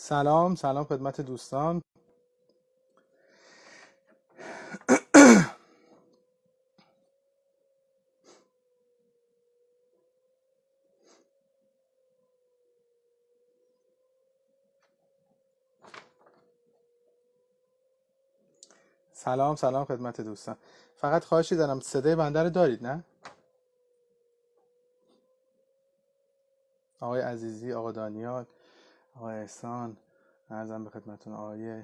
سلام خدمت دوستان. سلام خدمت دوستان. فقط خواهشی دارم، صدای بنده رو دارید نه؟ آقای عزیزی، آقا دانیال، آقای احسان، عرضم به خدمتون آقای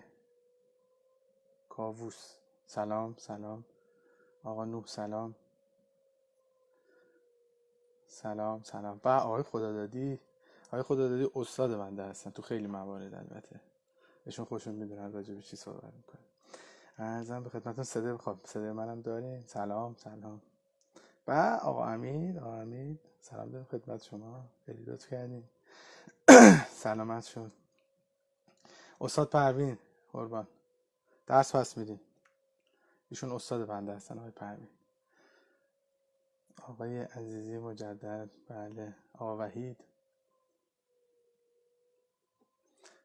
کاووس. سلام آقا نوح. سلام و آقای خدادادی استاد بنده هستن تو خیلی موارد. البته ایشون خودشون میدونن راجع به چی صحبت میکنن. عرضم به خدمتون صدای منم دارین. سلام و آقا امید سلام دارم خدمت شما، خیلی لطف کردین. سلامت شد. استاد پروین قربان، درس پس میدین. ایشون استاد بنده هستن آقای پروین. آقای عزیزی مجدد، بله. آقا وحید،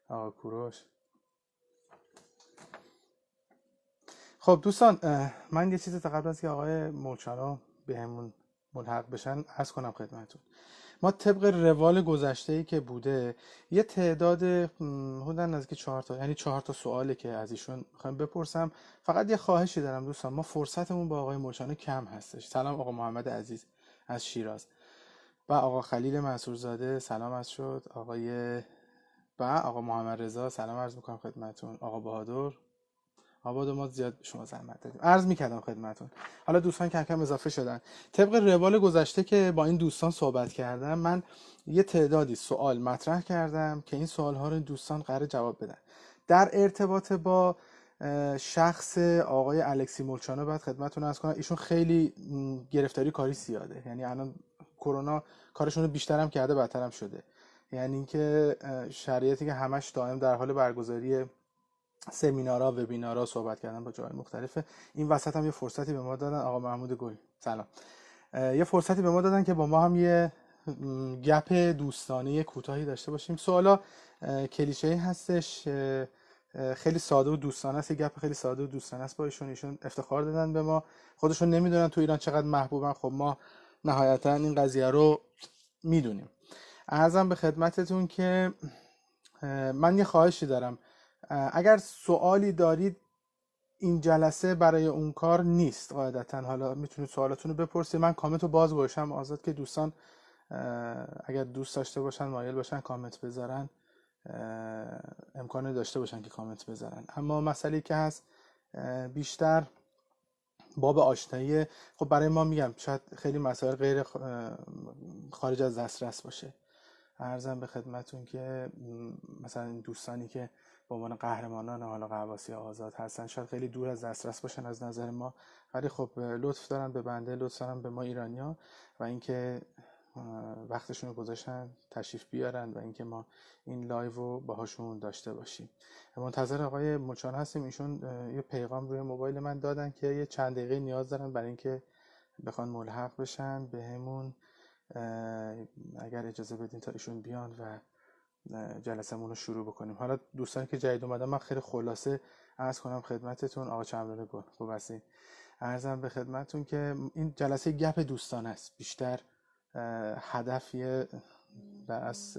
آقا کوروش. خب دوستان، من یه چیز تا قبل از که آقای مولچانو به همون ملحق بشن عرض کنم خدمتون. ما طبق روال گذشته‌ای که بوده یه تعداد حدود نزدیک 4 تا، یعنی 4 تا سوالی که از ایشون می‌خوایم بپرسم. فقط یه خواهشی دارم دوستان، ما فرصتمون با آقای مولچانو کم هستش. سلام آقا محمد عزیز از شیراز و آقا خلیل منصورزاده، سلام عرض شد. آقا محمد رضا، سلام عرض می‌کنم خدمتون. آقا بهادر، ما زیاد به شما زحمت دادیم، عرض می‌کردم خدمتون. حالا دوستان کم کم اضافه شدن. طبق روال گذشته که با این دوستان صحبت کردم، من یه تعدادی سوال مطرح کردم که این سوال‌ها رو دوستان قرار جواب بدن. در ارتباط با شخص آقای الکسی مولچانو باید خدمتتون عرض کنم ایشون خیلی گرفتاری کاری زیاده. یعنی الان کرونا کارشون رو بیشتر هم کرده، بدتر هم شده. یعنی اینکه شرایطی که همش دائم در حال برگزاری سمینارها، وبینارها، صحبت کردن با جای مختلفه. این وسط هم یه فرصتی به ما دادن. آقا محمود گل سلام. یه فرصتی به ما دادن که با ما هم یه گپ دوستانه کوتاهی داشته باشیم. سوالا کلیشه‌ای هستش، خیلی ساده و دوستانه است. یه گپ خیلی ساده و دوستانه است با ایشون افتخار دادن به ما. خودشون نمیدونن تو ایران چقدر محبوبن. خب ما نهایتا این قضیه رو میدونیم. عرضم به خدمتتون که من یه خواهشی دارم. اگر سوالی دارید، این جلسه برای اون کار نیست قاعدتا. حالا میتونید سوالاتون رو بپرسید، من کامنت رو باز باشم آزاد که دوستان اگر دوست داشته باشن، مایل باشن کامنت بذارن، امکانه داشته باشن که کامنت بذارن. اما مسئله که هست بیشتر باب آشنایی. خب برای ما میگم شاید خیلی مسائل غیر خارج از دسترس باشه. عرضم به خدمتون که مثلا این دوستانی که به عنوان قهرمانان حالا غواصی آزاد هستن شاید خیلی دور از دسترس باشن از نظر ما، ولی خب لطف دارن به بنده، لطف دارن به ما ایرانیا و اینکه وقتشون رو گذاشتن تشریف بیارن و اینکه ما این لایو رو باهاشون داشته باشیم. منتظر آقای مولچانو هستیم. ایشون یه پیغام روی موبایل من دادن که یه چند دقیقه نیاز دارن برای اینکه بخوان ملحق بشن به همون. اگر اجازه بدین تا ایشون بیان و جلسمون رو شروع بکنیم. حالا دوستانی که جدید اومدن من خیلی خلاصه عرض کنم خدمتتون. آقا چمران گل خوب هستین. عرضم به خدمتتون که این جلسه گپ دوستانه است، بیشتر هدفیه در از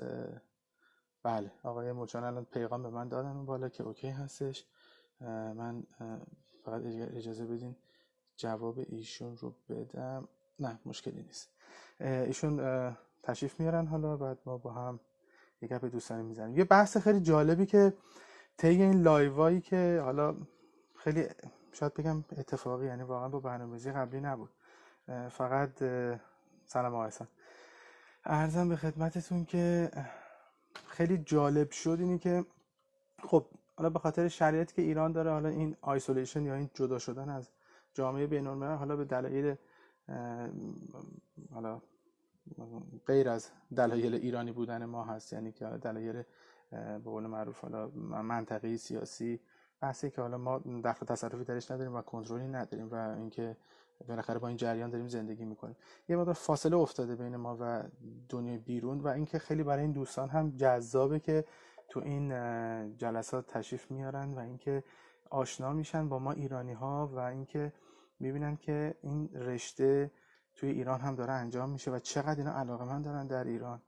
بله. آقای مولچانو الان پیغام به من دادن اون بالا که اوکی هستش. من فقط اجازه بدین جواب ایشون رو بدم. نه مشکلی نیست. ایشون تشریف میارن، حالا بعد ما با هم یک گپ دوستانه میزنیم. یه بحث خیلی جالبی که طی این لایوایی که حالا خیلی شاید بگم اتفاقی، یعنی واقعا با برنامه‌ریزی قبلی نبود، فقط سلام آقا احسان. عرضم به خدمتتون که خیلی جالب شد اینی که خب حالا به خاطر شرایطی که ایران داره، حالا این آیسولیشن یا این جدا شدن از جامعه بین‌الملل، حالا به دلایل حالا غیر از دلایل ایرانی بودن ما هست، یعنی که دلایل به قول معروف حالا منطقی سیاسی، بحثی که حالا ما دخل تصرفی درش نداریم و کنترلی نداریم و اینکه بالاخره با این جریان داریم زندگی میکنیم. یه مقدار فاصله افتاده بین ما و دنیای بیرون و اینکه خیلی برای این دوستان هم جذابه که تو این جلسات تشریف میارن و اینکه آشنا میشن با ما ایرانی ها و اینکه میبینن که این رشته توی ایران هم داره انجام میشه و چقدر اینا علاقه‌مند دارن در ایران.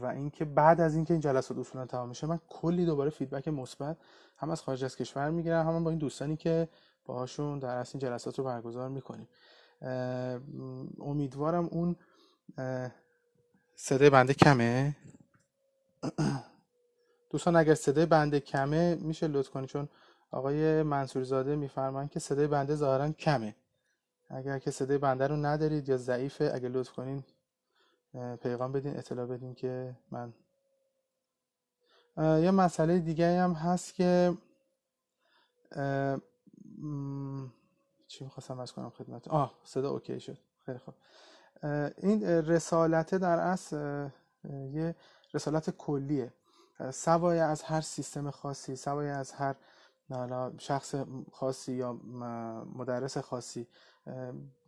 و اینکه بعد از اینکه این جلسات اصولا تمام میشه من کلی دوباره فیدبک مثبت هم از خارج از کشور میگیرم، هم با این دوستانی که باهاشون در اصل این جلسات رو برگزار میکنیم. امیدوارم اون صدای بنده کمه دوستان، اگر صدای بنده کمه میشه لطف کنید، چون آقای منصورزاده میفرمایند که صدای بنده ظاهرا کمه. اگر که صدای بنده رو ندارید یا ضعیفه، اگه لطف کنین پیغام بدین، اطلاع بدین که من. یه مسئله دیگه هم هست که چی میخواستم عرض کنم خدمت. صدا اوکی شد، خیلی خوب. این رسالت در اصل یه رسالت کلیه، سوای از هر سیستم خاصی، سوای از هر شخص خاصی یا مدرس خاصی.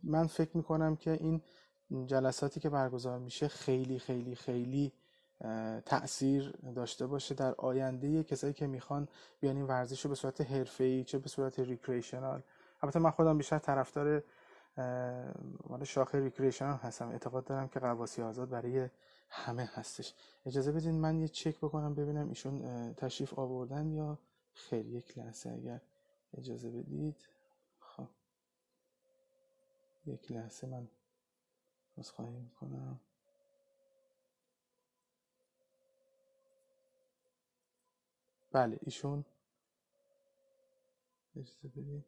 من فکر میکنم که این جلساتی که برگزار میشه خیلی خیلی خیلی تأثیر داشته باشه در آینده کسایی که میخوان بیان این ورزش رو به صورت حرفه‌ای چه به صورت ریکریشنال. البته من خودم بیشتر طرفدار شاخه ریکریشنال هستم، اعتقاد دارم که غواصی آزاد برای همه هستش. اجازه بدین من یه چک بکنم ببینم ایشون تشریف آوردن یا خیر. یک لحظه اگر اجازه بدید. خب یک لحظه من عذرخواهی میکنم. بله ایشون اجازه بدید.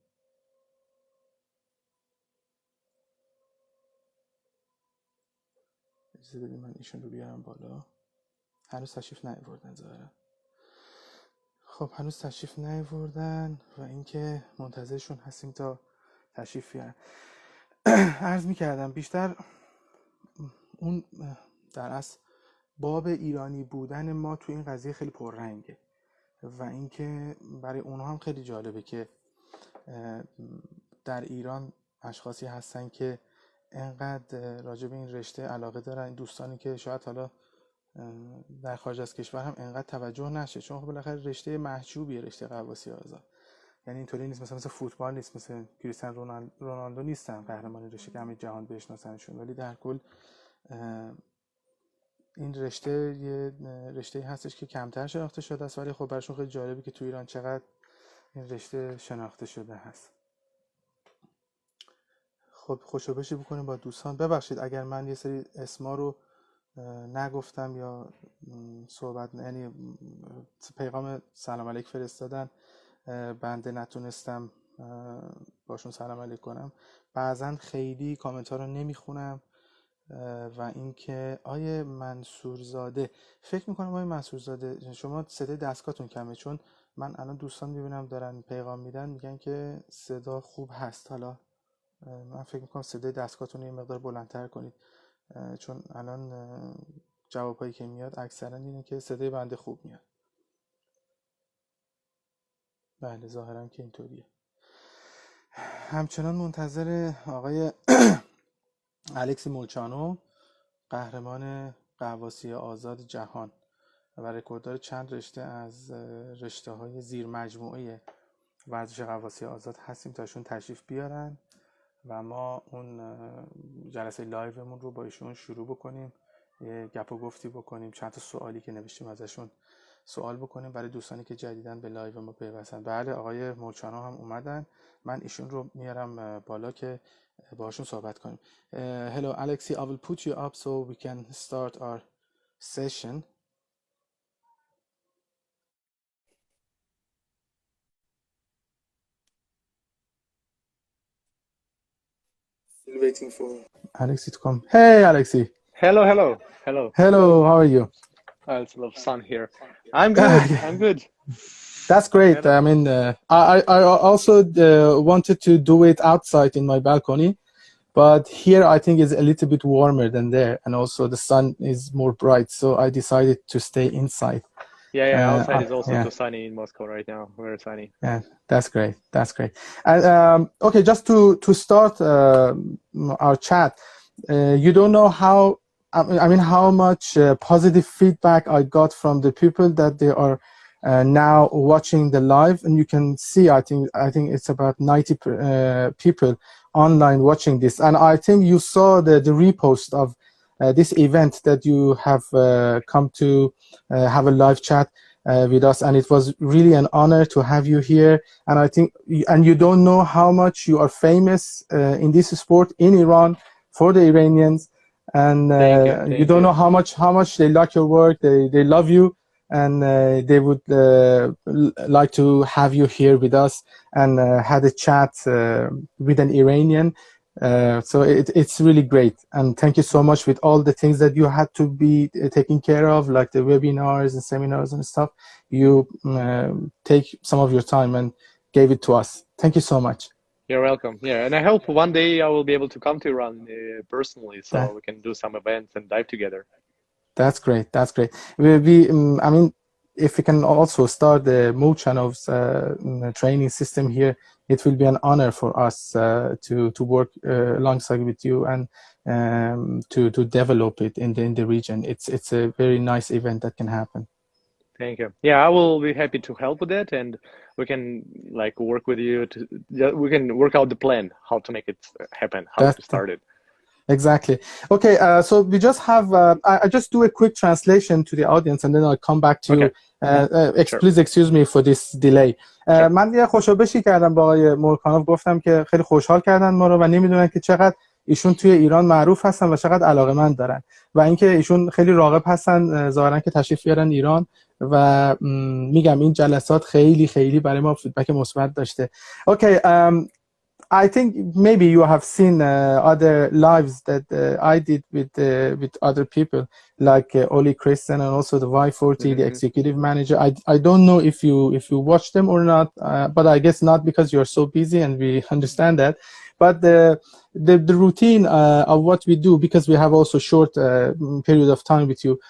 اجازه بدید من ایشون رو بیارم بالا. هنوز تشریف نیاوردن ظاهرا. خب هنوز تشریف نیاوردن و اینکه منتظرشون هستیم تا تشریف بیارن. عرض می‌کردم بیشتر اون در اصل باب ایرانی بودن ما تو این قضیه خیلی پررنگه و اینکه برای اونها هم خیلی جالبه که در ایران اشخاصی هستن که انقدر راجع به این رشته علاقه دارن. این دوستانی که شاید حالا در خارج از کشور هم انقدر توجه نشه، چون بالاخره رشته محجوبیه رشته غواصی آزاد. یعنی اینطوری نیست مثل فوتبال نیست، مثل کریستیانو رونالدو نیستن قهرمان رشته که همه جهان بشناسنشون، ولی در کل این رشته یه رشته هستش که کمتر شناخته شده است، ولی خب براشون خیلی جالبه که تو ایران چقدر این رشته شناخته شده هست. خب خوشوبشی بکنیم با دوستان. ببخشید اگر من یه سری اسما رو نگفتم یا صحبت یعنی پیغام سلام علیک فرستادن بنده نتونستم باشون سلام علیک کنم. بعضن خیلی کامنت ها رو نمیخونم و اینکه آیه منصورزاده، فکر میکنم آیه منصورزاده شما صدای دستگاهتون کمه، چون من الان دوستان میبینم دارن پیغام میدن میگن که صدا خوب هست. حالا من فکر میکنم صدای دستگاهتون یه مقدار بلندتر کنید، چون الان جوابایی که میاد اکثرا اینه که صدای بنده خوب میاد. بله ظاهرا که اینطوریه. همچنان منتظر آقای الکسی مولچانو، قهرمان غواصی آزاد جهان و رکورددار چند رشته از رشته های زیر مجموعه ورزش غواصی آزاد هستیم تاشون تشریف بیارن و ما اون جلسه لایومون رو با ایشون شروع بکنیم، یه گپ و گفتی بکنیم، چند تا سوالی که نوشتیم ازشون سوال بکنیم برای دوستانی که جدیداً به لایو ما پیوستن. بله آقای مولچانو هم اومدن، من ایشون رو میارم بالا که باهاشون صحبت کنیم. Hello Alexi, I will put you up so we can start our session. Still waiting for Alexi to come. Hey Alexi. Hello. Hello, how are you? It's a lot of sun here. I'm good. I'm good. That's great. I mean, I also wanted to do it outside in my balcony, but here I think it's a little bit warmer than there, and also the sun is more bright, so I decided to stay inside. Yeah. Outside is also too sunny in Moscow right now. Very sunny. Yeah, that's great. And okay, just to start our chat, you don't know how much positive feedback I got from the people that they are now watching the live, and you can see, I think it's about 90 people online watching this. And I think you saw the repost of this event that you have come to have a live chat with us, and it was really an honor to have you here. And I think, and you don't know how much you are famous in this sport in Iran for the Iranians, and Thank you don't you. know how much they like your work. They love you, and they would like to have you here with us and had a chat with an Iranian. So it's really great, and thank you so much with all the things that you had to be taking care of, like the webinars and seminars and stuff. You take some of your time and gave it to us. Thank you so much. You're welcome. Yeah, and I hope one day I will be able to come to Iran personally, so we can do some events and dive together. That's great. That's great. I mean, if we can also start the Mولچانو's training system here, it will be an honor for us to work alongside with you and to develop it in the region. It's a very nice event that can happen. Thank you. Yeah, I will be happy to help with that, and we can like work with you to. We can work out the plan, how to make it happen, how to start it. Exactly. Okay, so we just have, I just do a quick translation to the audience and then I'll come back to you. Please excuse me for this delay. من یه خوشابشی کردم با آقای مولچانو، گفتم که خیلی خوشحال کردن ما رو و نمیدونن که چقدر ایشون توی ایران معروف هستن و چقدر علاقه‌مند دارن و اینکه ایشون خیلی راغب هستن ظاهرا که تشریف بیارن ایران و میگم این جلسات خیلی برای ما فیدبک مثبت داشته. Okay, I think maybe you have seen other lives that I did with other people, like Oli Christian and also the Y40, the executive manager. I don't know if you watch them or not, but I guess not because you're so busy, and we understand that. But the routine of what we do, because we have also short period of time with you,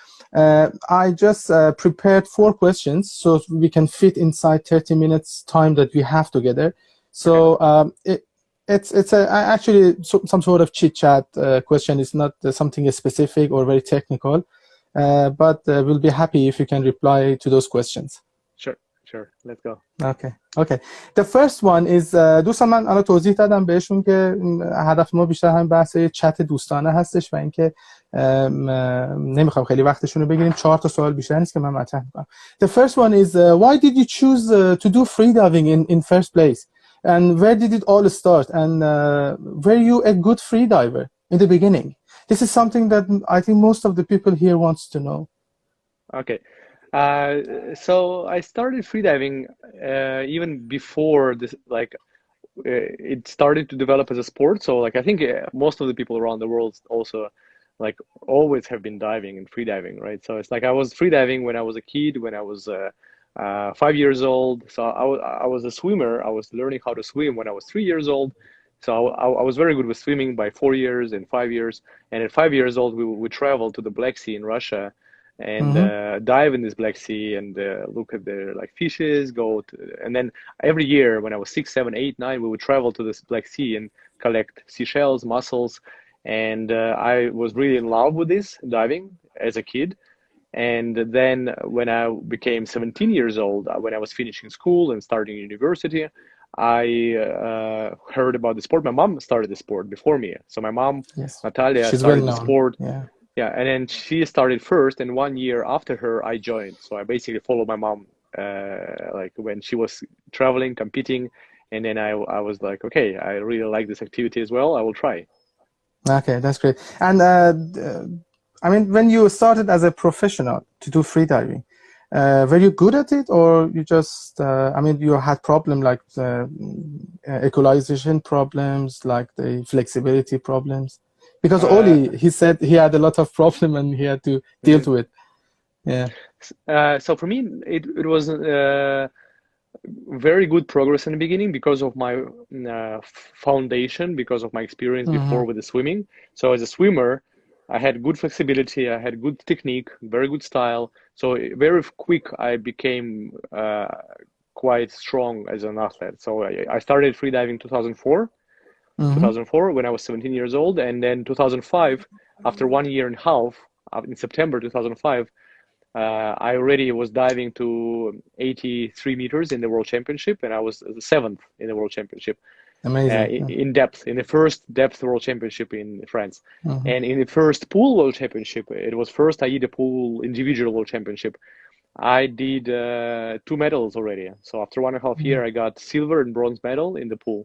I just prepared 4 questions so we can fit inside 30 minutes time that we have together. So it's actually some sort of chit chat question. It's not something specific or very technical, but we'll be happy if you can reply to those questions. Sure. Let's go. Okay. The first one is دوستان، من الان توضیح دادم بهشون که هدف ما بیشتر همین بحث چت دوستانه هستش و اینکه نمیخوام خیلی وقتشون رو بگیریم. 4 تا سوال بیشتر نیست که من مطرح می‌کنم. The first one is why did you choose to do freediving in first place? And where did it all start? And were you a good freediver in the beginning? This is something that I think most of the people here wants to know. Okay. So I started freediving even before this, like it started to develop as a sport. So like I think most of the people around the world also like always have been diving and freediving, right? So it's like I was freediving when I was a kid, when I was 5 years old. So I was a swimmer. I was learning how to swim when I was 3 years old. So I was very good with swimming by 4 years and 5 years. And at 5 years old, we traveled to the Black Sea in Russia and dive in this Black Sea and look at the like fishes, and then every year when I was 6, 7, 8, 9, we would travel to this Black Sea and collect seashells, mussels. And I was really in love with this diving as a kid. And then when I became 17 years old, when I was finishing school and starting university, I heard about the sport. My mom started the sport before me. So my mom, Natalia, started the sport. Yeah, and then she started first, and 1 year after her, I joined. So I basically followed my mom, like when she was traveling, competing, and then I was like, okay, I really like this activity as well. I will try. Okay, that's great. And I mean, when you started as a professional to do freediving, were you good at it, or you just, I mean, you had problem like equalization problems, like the flexibility problems? Because Oli, he said he had a lot of problem and he had to deal to it. Yeah. So for me, it was very good progress in the beginning because of my foundation, because of my experience before with the swimming. So as a swimmer, I had good flexibility, I had good technique, very good style. So very quick, I became quite strong as an athlete. So I started freediving 2004 when I was 17 years old. And then 2005, after 1 year and a half, in September 2005, I already was diving to 83 meters in the World Championship, and I was the seventh in the World Championship. Amazing. In depth, in the first depth World Championship in France. Mhm. And in the first pool World Championship, it was first I did a pool individual World Championship. I did 2 medals already. So after 1.5 years, I got silver and bronze medal in the pool,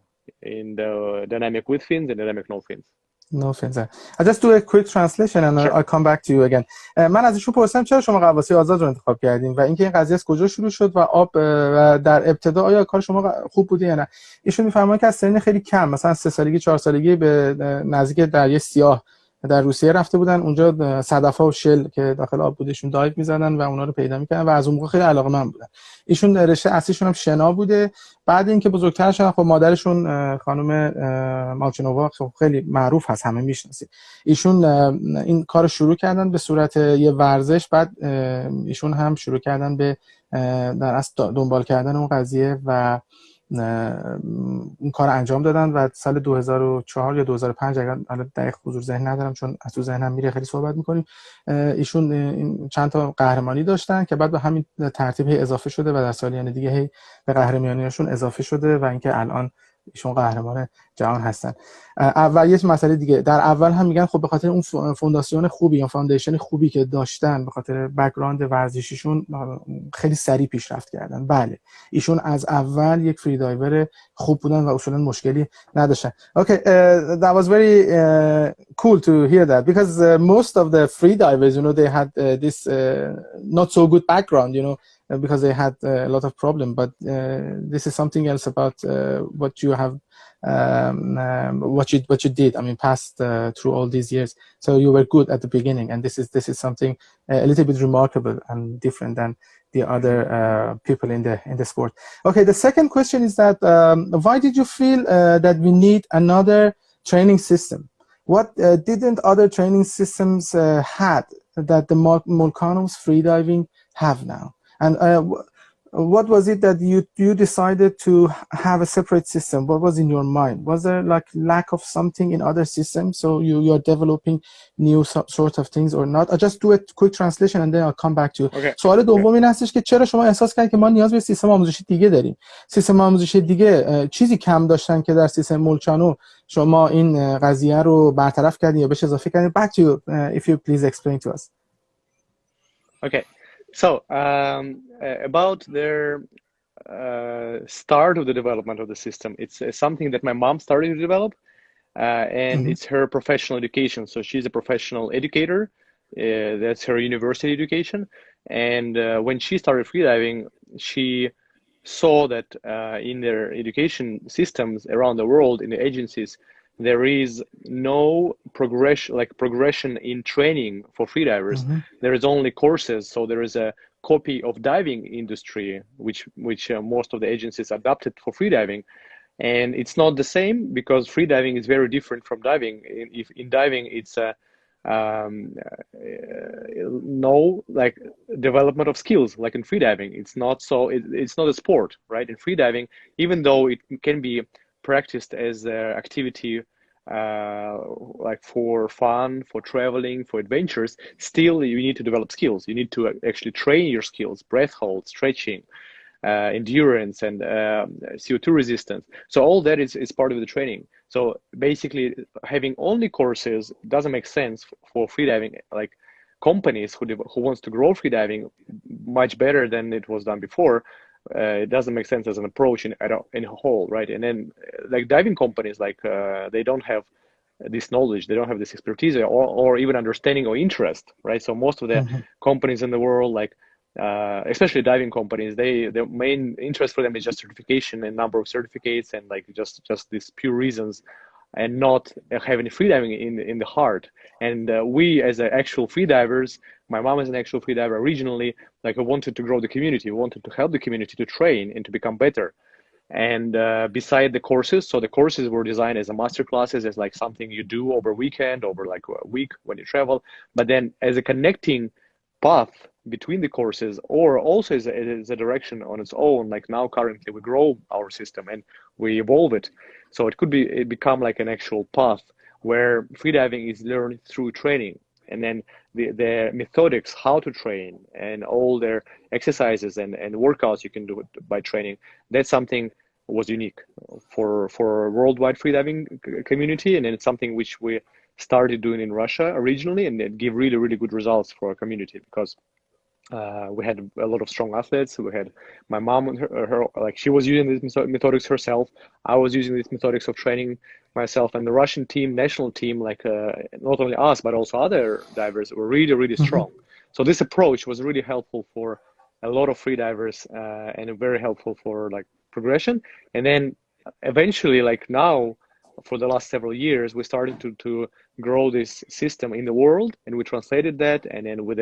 in the dynamic with fins and dynamic no fins. No offense. I'll just do a quick translation and Sure. I'll come back to you again. من از ایشون پرسیدم چرا شما غواصی آزاد رو انتخاب کردین و اینکه این قضیه از کجا شروع شد و و در ابتدا آیا کار شما خوب بوده یا نه. ایشون میفرمایند که از سن خیلی کم، مثلا 3 سالگی 4 سالگی به نزدیک دریای سیاه در روسیه رفته بودن، اونجا صدف‌ها و شل که داخل آب بودشون دایو می‌زدن و اونا رو پیدا می‌کردن و از اون موقع خیلی علاقه‌مند بودن. ایشون رشته اصلیشون هم شنا بوده. بعد اینکه بزرگتر شدن، خب مادرشون خانم مولچانو خیلی معروف هست، همه میشناسید. ایشون این کارو شروع کردن به صورت یه ورزش، بعد ایشون هم شروع کردن به در اصل دنبال کردن اون قضیه و این کار انجام دادن و سال 2004 یا 2005 اگر دقیق حضور ذهن ندارم چون از تو ذهنم میره خیلی صحبت میکنیم، ایشون چند تا قهرمانی داشتن که بعد به همین ترتیب اضافه شده و در سالیان دیگه هی به قهرمانیاشون اضافه شده و اینکه الان ایشون قهرمان جهان هستن. اول یه مسئله دیگه، در اول هم میگن خب به خاطر اون فونداسیون خوبی یا فاندیشن خوبی که داشتن، به خاطر بک‌گراند ورزشیشون خیلی سریع پیشرفت کردن. بله ایشون از اول یک فری دایور خوب بودن و اصولا مشکلی نداشتن. Okay, that was very cool to hear that because most of the free divers, you know, they had this not so good background, you know, because they had a lot of problem, but this is something else about what you have what you did, I mean, passed through all these years, so you were good at the beginning, and this is something a little bit remarkable and different than the other people in the sport. Okay, the second question is that why did you feel that we need another training system? What didn't other training systems had that the Mولچانو's freediving have now? And what was it that you decided to have a separate system? What was in your mind? Was there like lack of something in other systems, so you're developing new sort of things or not? I'll just do a quick translation and then I'll come back to you. Okay. سوال دوم این هستش که چرا شما احساس کردید که ما نیاز به سیستم آموزشی دیگه داریم؟ سیستم آموزشی دیگه چیزی کم داشتن که در سیستم مولچانو شما این قضیه رو برطرف کردین یا بهش اضافه کردین؟ Back to you, if you please explain to us. Okay. So, about their start of the development of the system, it's something that my mom started to develop, and it's her professional education. So she's a professional educator. That's her university education. And when she started freediving, she saw that in their education systems around the world, in the agencies, there is no progression in training for freedivers. There is only courses. So there is a copy of diving industry, which most of the agencies adopted for freediving. And it's not the same because freediving is very different from diving. If in diving, it's no like development of skills like in freediving. It's not so. It's not a sport, right? In freediving, even though it can be practiced as an activity like for fun, for traveling, for adventures, still you need to develop skills. You need to actually train your skills, breath hold, stretching, endurance, and CO2 resistance. So all that is part of the training. So basically having only courses doesn't make sense for freediving. Like companies who wants to grow freediving much better than it was done before, it doesn't make sense as an approach in a whole, right? And then like diving companies, like they don't have this knowledge, they don't have this expertise or even understanding or interest, right? So most of the companies in the world, like especially diving companies, their main interest for them is just certification and number of certificates and like just these pure reasons, and not having freediving in the heart. And we as actual freedivers, my mom is an actual freediver originally, like I wanted to grow the community, wanted to help the community to train and to become better. And beside the courses, so the courses were designed as a master classes, as like something you do over weekend, over like a week when you travel, but then as a connecting path between the courses, or also as a direction on its own. Like now currently we grow our system and we evolve it, so it become like an actual path where freediving is learned through training. and then the methodics, how to train, and all their exercises and workouts you can do by training. That's something was unique for worldwide freediving community, and then it's something which we started doing in Russia originally, and it gave really good results for our community, because we had a lot of strong athletes. We had my mom and her like she was using these methodics herself. I was using these methodics of training myself, and the Russian team, national team, like not only us but also other divers were really strong. So this approach was really helpful for a lot of freedivers and very helpful for like progression. And then eventually, like now, for the last several years, we started to grow this system in the world, and we translated that. And then with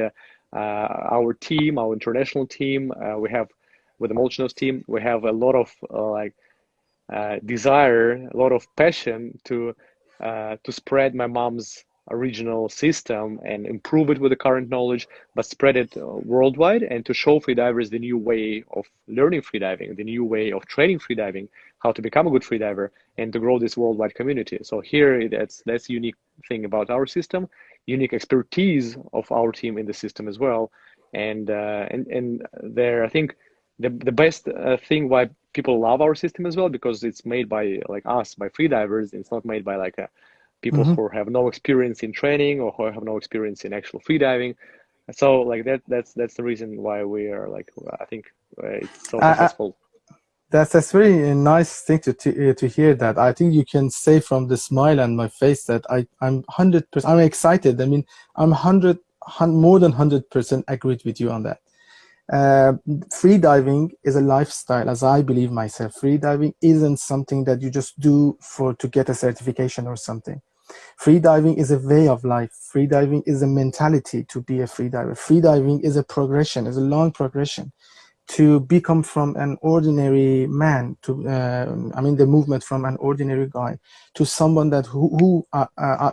our team, our international team, we have with the Mولچانو team, we have a lot of desire, a lot of passion to spread my mom's original system and improve it with the current knowledge, but spread it worldwide, and to show freedivers the new way of learning freediving, the new way of training freediving, how to become a good freediver, and to grow this worldwide community. So here, that's the unique thing about our system, unique expertise of our team in the system as well. And there, I think the best thing why people love our system as well, because it's made by like us, by freedivers. It's not made by like people who have no experience in training or who have no experience in actual freediving. So like that's the reason why we are like, I think it's so successful. That's very nice thing to hear. That I think you can say from the smile on my face that I'm 100%. I'm excited. I mean, I'm more than 100% agreed with you on that. Freediving is a lifestyle, as I believe myself. Freediving isn't something that you just do to get a certification or something. Freediving is a way of life. Freediving is a mentality to be a freediver. Freediving is a progression, is a long progression to become from an ordinary man to, the movement from an ordinary guy to someone that who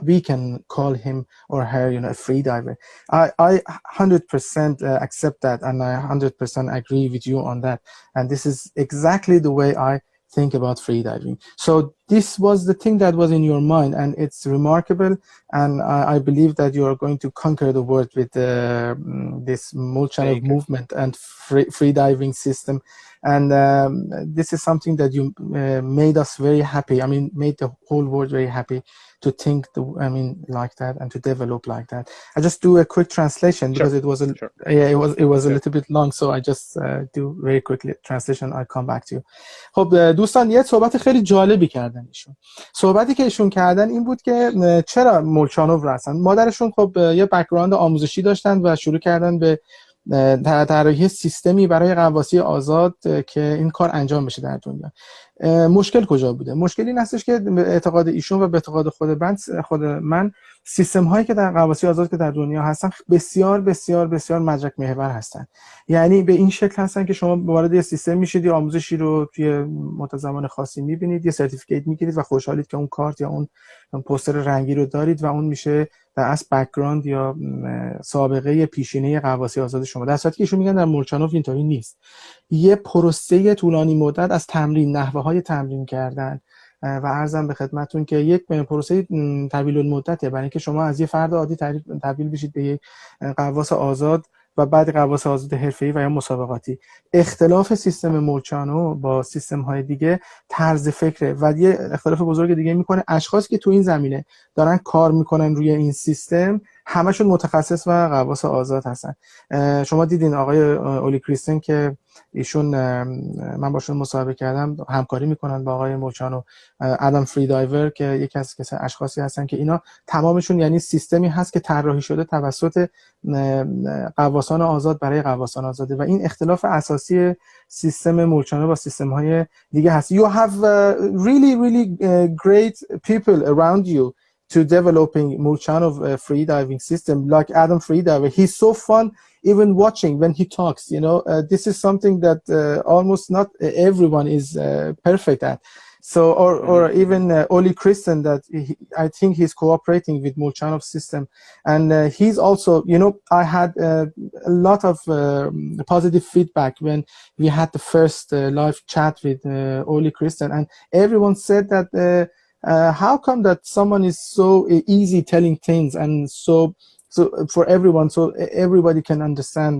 we can call him or her, a freediver. I 100% accept that, and I 100% agree with you on that. And this is exactly the way I think about freediving. So this was the thing that was in your mind, and it's remarkable. And I believe that you are going to conquer the world with this Mولچانو movement and freediving system. And this is something that you made us very happy. I mean, made the whole world very happy to think like that and to develop like that. I just do a quick translation because it was it was a little bit long, so I just do very quickly translation. I come back to you. خب دوستان، یه صحبت خیلی جالبی کردن ایشون. صحبتی که ایشون کردن این بود که چرا مولچانو رفتن. مادرشون خب یه بک‌گراند آموزشی داشتن و شروع کردن به طراحی سیستمی برای غواصی آزاد که این کار انجام بشه در دنیا. مشکل کجا بوده؟ مشکل این هستش که به اعتقاد ایشون و به اعتقاد خود من سیستم هایی که در غواصی آزاد که در دنیا هستن بسیار بسیار بسیار مدرک محور هستن. یعنی به این شکل هستن که شما وارد یه سیستم میشید، یه آموزشی رو توی مدت زمان خاصی میبینید، یه سرتیفیکیت میگیرید و خوشحالید که اون کارت یا اون پوستر رنگی رو دارید و اون میشه در اصل بک‌گراند یا سابقه پیشینه غواصی آزاد شما. در صورتی که ایشون میگن در مولچانو اینطوری نیست. یه پروسه طولانی مدت از تمرین، نحوه‌های تمرین کردن و عرضم به خدمتتون که یک پروسه طویل المدته برای اینکه شما از یه فرد عادی تبدیل بشید به یک غواص آزاد و بعد غواص آزاد حرفه‌ای و یا مسابقاتی. اختلاف سیستم مولچانو با سیستم‌های دیگه طرز فکره و یه اختلاف بزرگ دیگه میکنه. اشخاصی که تو این زمینه دارن کار میکنن روی این سیستم همشون متخصص و غواص آزاد هستن. شما دیدین آقای الکسی که ایشون من باشون مصاحبه کردم، همکاری میکنن با آقای مولچانو، آدم فریدایور که یکی از اشخاصی هستن که اینا تمامشون یعنی سیستمی هست که طراحی شده توسط غواصان آزاد برای غواصان آزاده و این اختلاف اساسی سیستم مولچانو با سیستم های دیگه هست. You have really great people around you to developing Mولچانو freediving system like Adam Freediver. He's so fun even watching when he talks, this is something that almost not everyone is perfect at. So or even Oli Kristen that I think he's cooperating with Mولچانو system, and he's also, I had a lot of positive feedback when we had the first live chat with Oli Kristen, and everyone said that how come that someone is so easy telling things and so so for everyone, so everybody can understand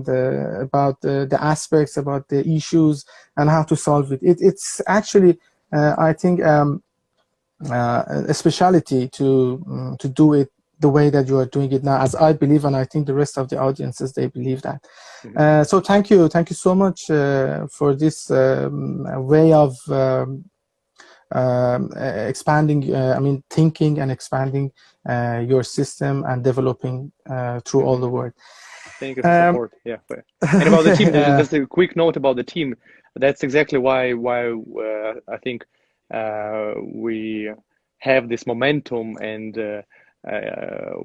about the aspects, about the issues, and how to solve it. It's actually, I think, a specialty to do it the way that you are doing it now, as I believe, and I think the rest of the audiences, they believe that. So thank you so much for this way of expanding, thinking and expanding your system and developing through all the world. Thank you for support. Yeah. And about the team, just a quick note about the team. That's exactly why I think we have this momentum and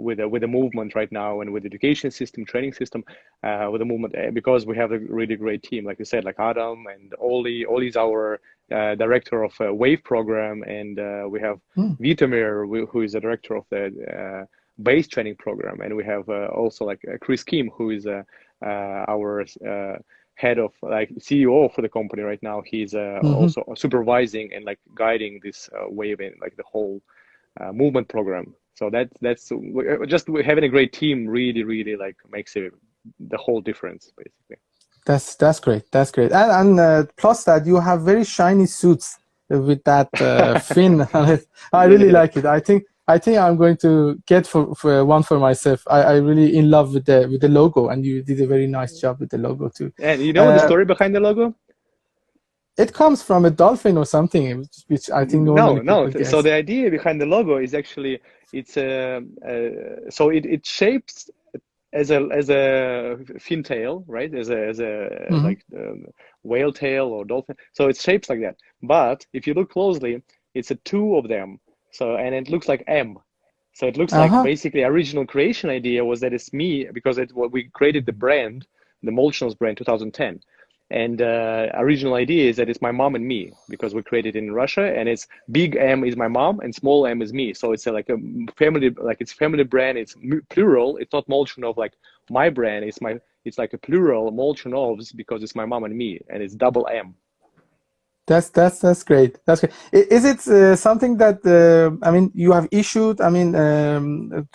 with the movement right now, and with the education system, training system, with the movement, because we have a really great team, like you said, like Adam and Oli. Oli is our director of a WAVE program, and we have Vitomir, who is the director of the base training program, and we have also like Chris Kim, who is our head of like CEO for the company right now. He's also supervising and like guiding this WAVE and like the whole movement program. So that's just having a great team really like makes the whole difference, basically. That's great. That's great. And plus that you have very shiny suits with that fin on it. I really like it. I think I'm going to get for one for myself. I really in love with the logo, and you did a very nice job with the logo too. And you know the story behind the logo? It comes from a dolphin or something, which I think normally no. Guess. So the idea behind the logo is actually so it shapes as a fin tail, right? As a like whale tail or dolphin. So it's shaped like that. But if you look closely, it's two of them. So and it looks like M. So it looks like basically original creation idea was that it's me, because we created the brand, the Mولچانو's brand, 2010. And original idea is that it's my mom and me, because we created in Russia, and it's big M is my mom and small m is me. So it's like a family, like it's family brand. It's plural. It's not Molchanov like my brand. It's like a plural Molchanovs, because it's my mom and me, and it's double M. That's great. That's great. Is it something that you have issued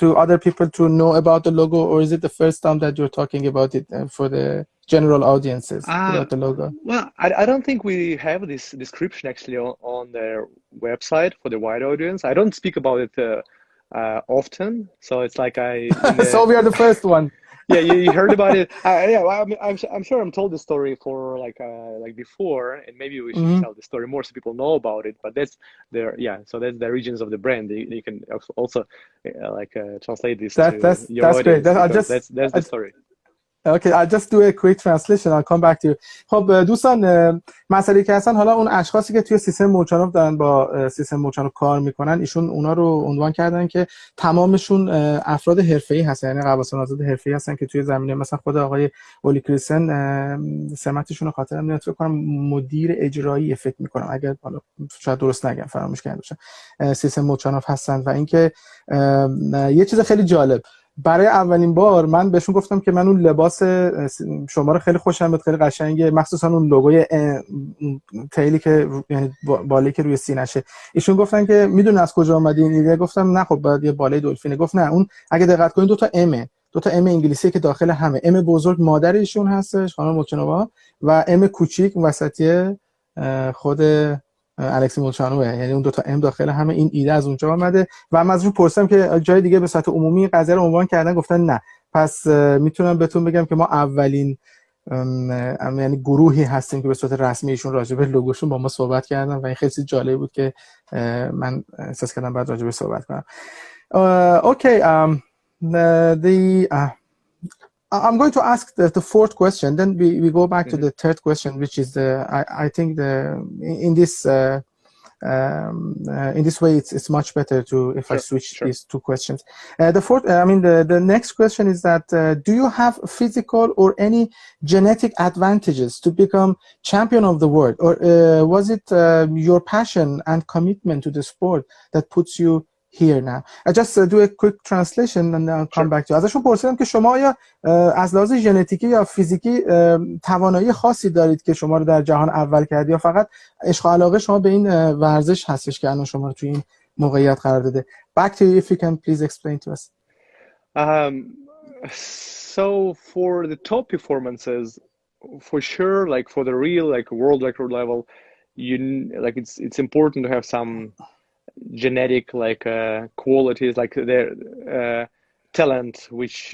to other people to know about the logo, or is it the first time that you're talking about it for the general audiences about the logo? Well, I don't think we have this description actually on their website for the wide audience. I don't speak about it often, so it's like so we are the first one. Yeah, you heard about it. Yeah, well, I'm sure I'm told the story for like before, and maybe we should tell the story more so people know about it. But that's so that's the origins of the brand. You can also translate this to your audience. Great. That's the story. Okay, I'll just do a quick translation. I'll come back to you. خب دوستان، مسئله که هستن، حالا اون اشخاصی که توی سیستم مولچانو دارن با سیستم مولچانو کار میکنن، ایشون اونا رو عنوان کردن که تمامشون افراد حرفه‌ای هستن، یعنی غواصان آزاد حرفه‌ای هستن که توی زمینه، مثلا خود آقای اولیکریسن سمتشون رو خاطرم نمیاد، فکر کنم مدیر اجرایی فکر میکنم، اگر حالا شاید درست نگم، فراموش کرده باشم، سیستم مولچانو هستن. و اینکه یه چیز خیلی جالب، برای اولین بار من بهشون گفتم که من اون لباس شما رو خیلی خوشم میاد، خیلی قشنگه، مخصوصا اون لوگوی تیلی که یعنی بالایی که روی سینه‌شه. ایشون گفتن که میدونن از کجا اومده این ایده؟ گفتم نه، خب باید یه بالای دلفینه. گفت نه، اون اگه دقت کنید دو تا ام انگلیسی که داخل همه، ام بزرگ مادر ایشون هستش خانم مولچانووا، و ام کوچیک وسطی خود الکسی مولچانوه، یعنی اون دو تا ام داخل همه. این ایده از اونجا اومده و من ازشون پرسیدم که جای دیگه به صورت عمومی قضیه رو عنوان کردن، گفتن نه. پس میتونم بهتون بگم که ما اولین یعنی گروهی هستیم که به صورت رسمی ایشون راجع به لوگوشون با ما صحبت کردن و این خیلی جالب بود که من احساس کردم بعد راجع به صحبت کنم. Okay, I'm going to ask the fourth question, then we go back to the third question, which is I think in this way it's much better to if I switch these two questions. The fourth, the next question is that do you have physical or any genetic advantages to become champion of the world, or was it your passion and commitment to the sport that puts you here now? I just do a quick translation and then I'll come back to you. ازشون پرسیدم که شما یا از لحاظ ژنتیکی یا فیزیکی توانایی خاصی دارید که شما رو در جهان اول کرد، یا فقط عشق و علاقه شما به این ورزش هستش که الان شما رو توی این موقعیت قرار داده؟ Back to you if you can please explain to us. So for the top performances, for sure, like for the real like world record level, like it's important to have some genetic like qualities, like their talent, which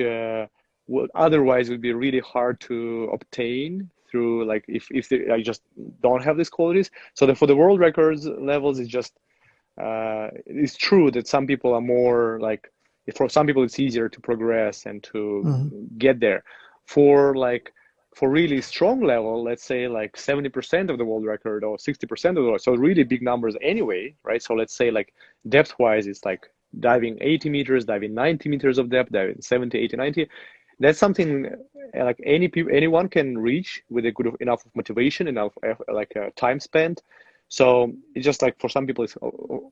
would otherwise would be really hard to obtain through like if they like, just don't have these qualities. So for the world records levels, it's true that some people are more like, for some people it's easier to progress and to get there. For like for really strong level, let's say like 70% of the world record or 60% of the world, so really big numbers anyway, right? So let's say like depth wise, it's like diving 80 meters, diving 90 meters of depth, diving 70, 80, 90. That's something like anyone can reach with a good enough motivation, enough like time spent. So it's just like for some people it's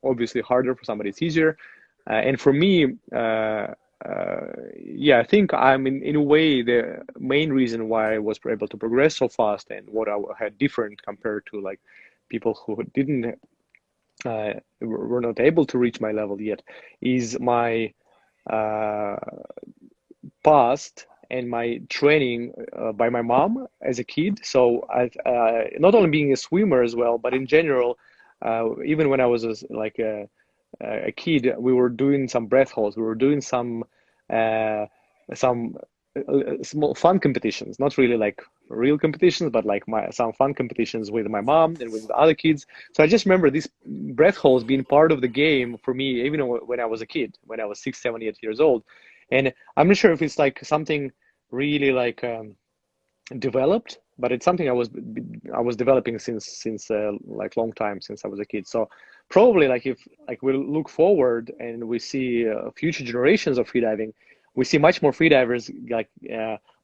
obviously harder, for somebody it's easier, and for me, yeah, I think I'm in a way the main reason why I was able to progress so fast and what I had different compared to like people who didn't were not able to reach my level yet is my uh, past and my training by my mom as a kid. So I not only being a swimmer as well, but in general, even when I was like a kid, we were doing some breath holds. We were doing uh, some small fun competitions, not really like real competitions, but like some fun competitions with my mom and with other kids. So I just remember these breath holds being part of the game for me, even when I was a kid, when I was 6, 7, 8 years old. And I'm not sure if it's like something really like developed, but it's something I was developing since like long time since I was a kid. So probably like if like we look forward and we see future generations of freediving, we see much more freedivers, like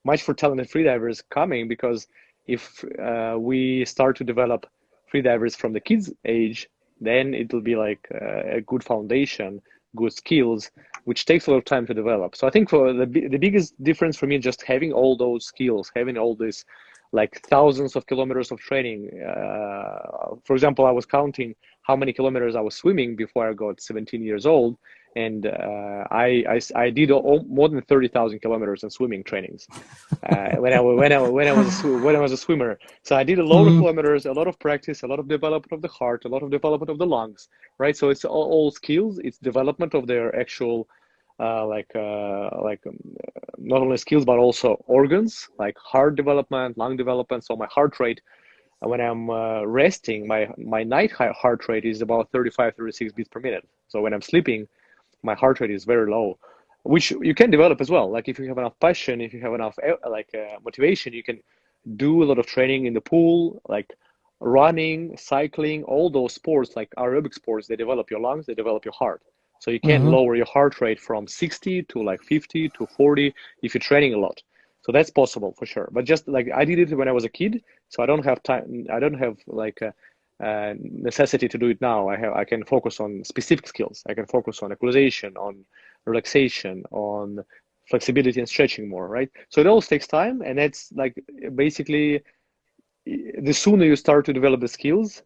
much more talented freedivers coming, because if we start to develop freedivers from the kids' age, then it will be like a good foundation, good skills, which takes a lot of time to develop. So I think for the biggest difference for me, just having all those skills, having all this like thousands of kilometers of training. For example, I was counting how many kilometers I was swimming before I got 17 years old, and I did more than 30,000 kilometers in swimming trainings when I was a swimmer. So I did a lot of Mm, kilometers, a lot of practice, a lot of development of the heart, a lot of development of the lungs, right? So it's all skills. It's development of their actual not only skills but also organs, like heart development, lung development. So my heart rate when I'm resting, my night heart rate is about 35, 36 beats per minute. So when I'm sleeping, my heart rate is very low, which you can develop as well. Like if you have enough passion, if you have enough motivation, you can do a lot of training in the pool, like running, cycling, all those sports, like aerobic sports. They develop your lungs, they develop your heart. So you can mhm. lower your heart rate from 60 to like 50 to 40 if you're training a lot. So that's possible for sure. But just like I did it when I was a kid, so I don't have time. I don't have like a necessity to do it now. I can focus on specific skills. I can focus on equalization, on relaxation, on flexibility and stretching more, right? So it all takes time, and that's like basically the sooner you start to develop the skills,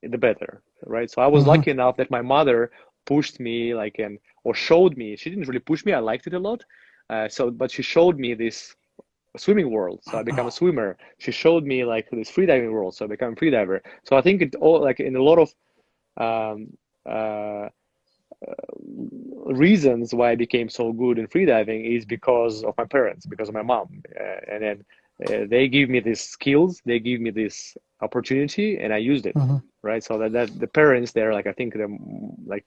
the better, right? So I was Mhm. lucky enough that my mother pushed me like and or showed me. She didn't really push me. I liked it a lot. But she showed me this swimming world, so I become a swimmer. She showed me like this freediving world, so I become a freediver. So I think it all like in a lot of um, uh, reasons why I became so good in freediving is because of my parents, because of my mom, and then they give me these skills, they give me this opportunity, and I used it, Mhm. right? So that the parents there, like I think they like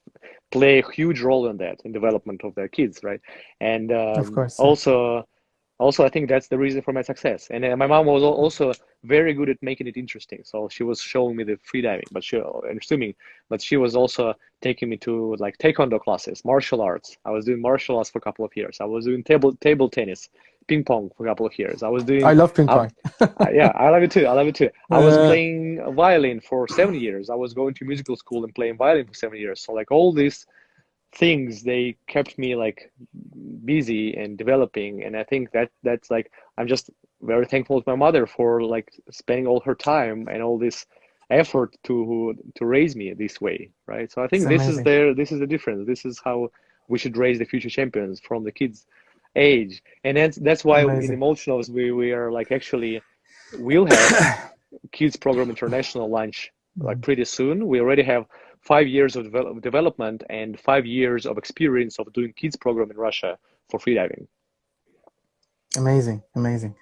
play a huge role in that in development of their kids, right? And Of course, yeah. also I think that's the reason for my success. And my mom was also very good at making it interesting. So she was showing me the freediving, and swimming, but she was also taking me to like taekwondo classes, martial arts. I was doing martial arts for a couple of years. I was doing table tennis, ping pong for a couple of years. I was I doing love ping uh, pong. yeah, I love it too. I love it too. I was Uh, playing violin for 7 years. I was going to musical school and playing violin for 7 years. So like all these things, they kept me like busy and developing. And I think that's like I'm just very thankful to my mother for like spending all her time and all this effort to raise me this way, right? So I it's think amazing. this is the difference. This is how we should raise the future champions from the kids. age. And that's why in Amazing. Emotionals we are like actually we'll have Kids Program International launch like pretty soon. We already have 5 years of development and 5 years of experience of doing kids program in Russia for freediving. Amazing, amazing.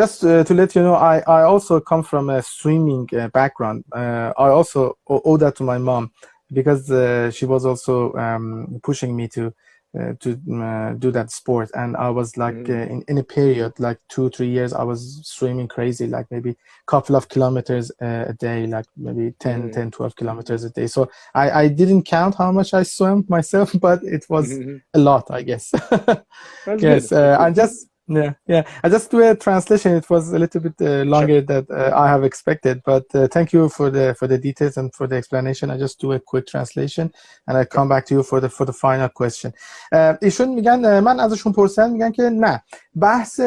Just to let you know, I also come from a swimming background. I also owe that to my mom, because she was also pushing me to do that sport. And I was like in a period like 2-3 years, I was swimming crazy, like maybe a couple of kilometers a day, like maybe 10-12 kilometers a day. So I didn't count how much I swam myself, but it was a lot, I guess. That's Yes, good. I just I just do a translation. It was a little bit longer than I have expected, but thank you for the details and for the explanation. I just do a quick translation and I come back to you for the final question. ایشون میگن، من ازشون پرسیدم، میگن که نه، بحث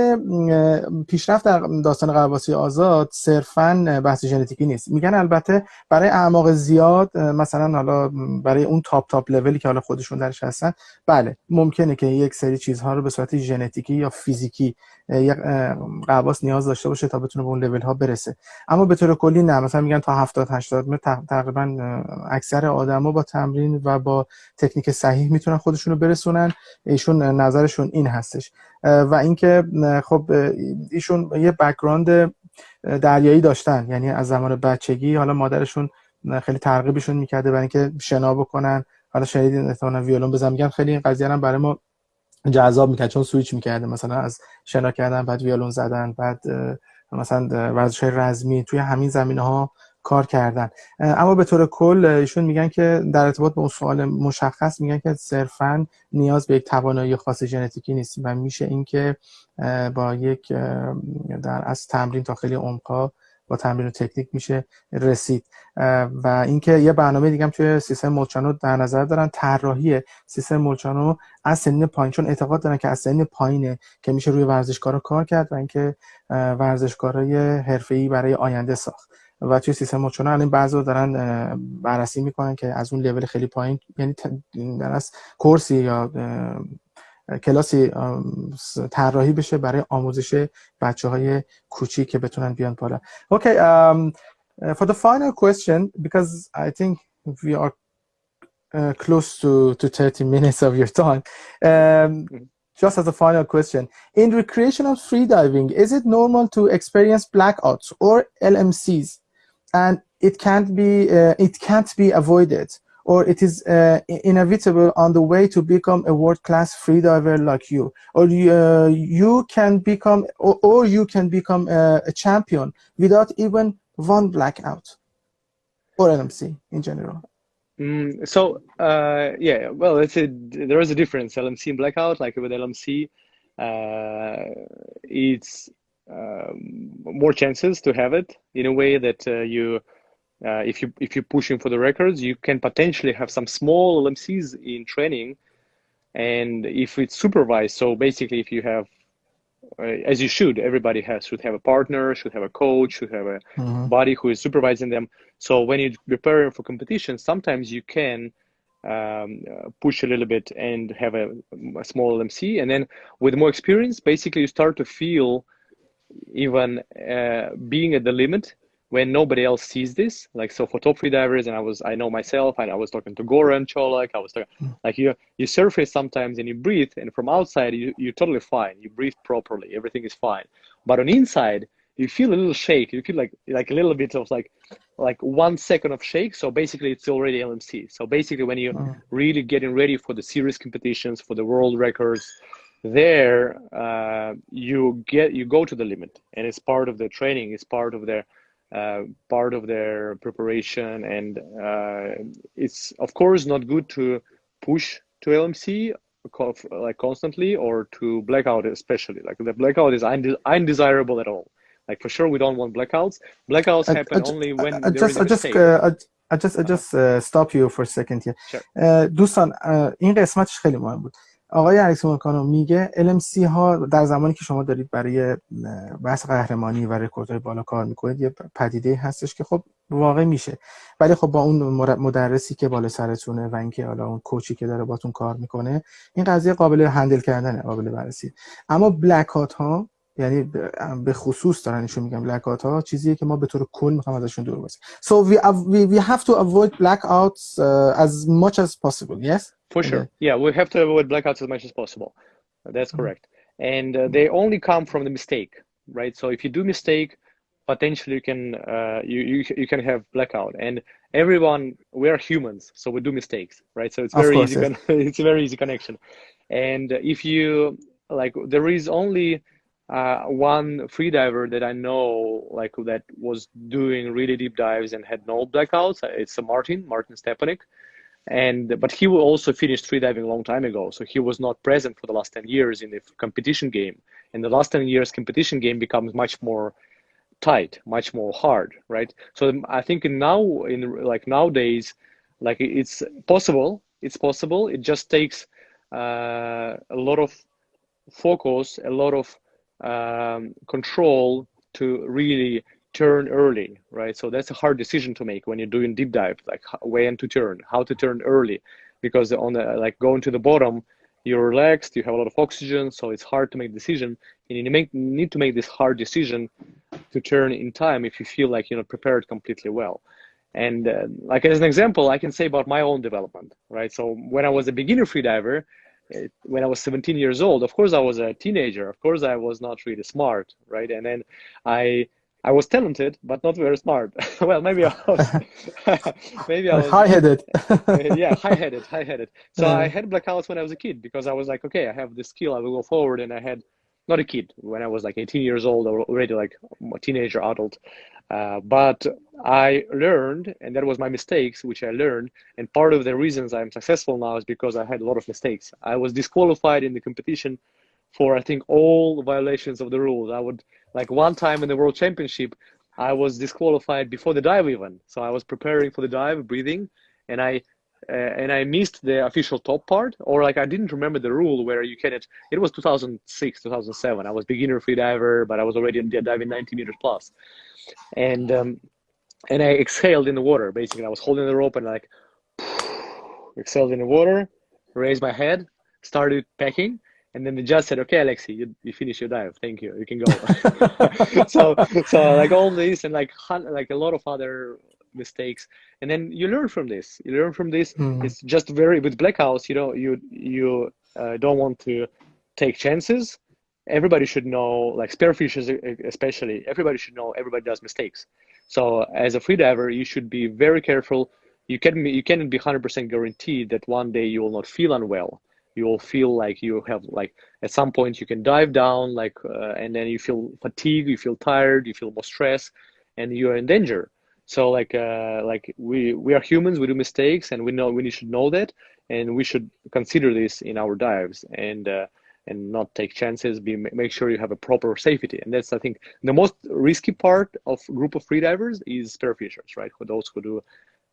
پیشرفت در داستان غواصی آزاد صرفاً بحث ژنتیکی نیست. میگن البته برای اعماق زیاد، مثلا حالا برای اون تاپ لولی که حالا خودشون درش هستن، بله ممکنه که یک سری چیزها رو به صورت ژنتیکی یا فیزیکی یک غواص نیاز داشته باشه تا بتونه به اون لول ها برسه. اما به طور کلی نه. مثلا میگن تا 70-80 متر تقریبا اکثر آدما با تمرین و با تکنیک صحیح میتونن خودشون رو برسونن. ایشون نظرشون این هستش. و اینکه خب ایشون یه بک‌گراند دریایی داشتن، یعنی از زمان بچگی حالا مادرشون خیلی ترغیبشون میکرده برای اینکه شنا بکنن. حالا شنیدین احتمالاً ویولون بزنن، میگن خیلی این قضیه هم برای ما جذاب میکرد، چون سویچ میکرده مثلا از شنا کردن بعد ویولون زدن، بعد مثلا ورزش‌های رزمی توی همین زمینه‌ها کار کردن. اما به طور کل ایشون میگن که در ارتباط با اون سوال مشخص، میگن که صرفاً نیاز به یک توانایی خاص ژنتیکی نیست و میشه این که با یک در از تمرین تا خیلی عمقا با تمرین و تکنیک میشه رسید. و اینکه یه برنامه دیگه هم توی سیستم مولچانو در نظر دارن، طراحی سیستم مولچانو از سنین پایین، چون اعتقاد دارن که از سنین پایینه که میشه روی ورزشکارا کار کرد و اینکه ورزشکارای حرفه‌ای برای آینده ساخت. و توی سیستم مولچانو الان بعضیا دارن بررسی میکنن که از اون لول خیلی پایین، یعنی در از کورسی یا کلاسی طراحی بشه برای آموزش بچه‌های کوچیک که بتونن بیان بالا. Okay, for the final question, because I think we are close to 30 minutes of your time, just as a final question, in recreational freediving, is it normal to experience blackouts or LMCs, and it can't be avoided, or it is inevitable on the way to become a world-class freediver like you, or you can become a champion without even one blackout or LMC in general? So yeah, well, let's say there is a difference. LMC and blackout, like with LMC, it's more chances to have it in a way that if you're pushing for the records, you can potentially have some small LMCs in training, and if it's supervised, so basically if you have, as you should, everybody should have a partner, should have a coach, should have a body who is supervising them. So when you're preparing for competition, sometimes you can push a little bit and have a small LMC, and then with more experience, basically you start to feel even being at the limit when nobody else sees this. Like, so for top freedivers, and I know myself, and I was talking to Goran Cholak, I was talking, like you surface sometimes and you breathe, and from outside you're totally fine, you breathe properly, everything is fine, but on inside you feel a little shake, you feel like a little bit of like 1 second of shake. So basically it's already LMC. So basically when you're really getting ready for the serious competitions, for the world records, there you go to the limit, and it's part of their training, it's part of their preparation, and it's of course not good to push to LMC like constantly, or to blackout especially. Like the blackout is undesirable at all. Like for sure we don't want blackouts. Blackouts happen only when there is a mistake. I just stop you for a second here. Sure. دوستان این قسمتش خیلی مهم بود. آقای الکسی مولچانو میگه LMC ها در زمانی که شما دارید برای بحث قهرمانی و رکوردهای بالا کار میکنید یه پدیده هستش که خب واقع میشه، ولی خب با اون مدرسی که بالا سرتونه و اینکه حالا اون کوچی که داره باتون کار میکنه، این قضیه قابل هندل کردنه، قابل بررسی. اما بلک هات ها، یعنی به خصوص دارن ایشون میگن بلک هات ها چیزیه که ما به طور کل میخوام ازشون دور باشیم. So we have to avoid blackouts as much as possible. Yes. For sure. Yeah, we have to avoid blackouts as much as possible. That's correct. And they only come from the mistake, right? So if you do mistake, potentially you can you can have blackout. And everyone, we are humans, so we do mistakes, right? So it's very easy. Yes. It's a very easy connection. And if you like, there is only one freediver that I know like that was doing really deep dives and had no blackouts. It's Martin Stepanek. But he also finished freediving a long time ago, so he was not present for the last 10 years in the competition game. And the last 10 years competition game becomes much more tight, much more hard, right? So I think nowadays, like it's possible. It just takes a lot of focus, a lot of control to really turn early, right? So that's a hard decision to make when you're doing deep dive, like when to turn, how to turn early, because on the like going to the bottom, you're relaxed, you have a lot of oxygen, so it's hard to make decision, and you need to make this hard decision to turn in time if you feel like you're not prepared completely well. And like as an example, I can say about my own development, right? So when I was a beginner freediver, when I was 17 years old, of course I was a teenager, of course I was not really smart, right? And then I was talented, but not very smart. Well, maybe I was high-headed. Yeah, high-headed. So I had blackouts when I was a kid because I was like, okay, I have this skill, I will go forward. And I had, not a kid, when I was like 18 years old, or already like a teenager, adult. But I learned, and that was my mistakes, which I learned. And part of the reasons I'm successful now is because I had a lot of mistakes. I was disqualified in the competition for, I think, all violations of the rules. I would, like one time in the World Championship, I was disqualified before the dive even. So I was preparing for the dive, breathing, and I missed the official top part, or like I didn't remember the rule where you cannot. It was 2006, 2007. I was beginner free diver, but I was already diving 90 meters plus, and I exhaled in the water. Basically, I was holding the rope and like exhaled in the water, raised my head, started packing. And then the judge said, "Okay, Alexi, you finish your dive. Thank you. You can go." so like all this and like a lot of other mistakes, and then you learn from this. It's just with blackouts, you don't want to take chances. Everybody should know, like spearfishers especially, everybody should know everybody does mistakes. So as a freediver, you should be very careful. You cannot be 100% guaranteed that one day you will not feel unwell. You will feel like you have, like at some point you can dive down, like and then you feel fatigue, you feel tired, you feel more stress, and you are in danger. So like we are humans, we do mistakes, and we should know that, and we should consider this in our dives, and not take chances. Make sure you have a proper safety, and that's, I think, the most risky part of group of freedivers is spearfishers, right? For those who do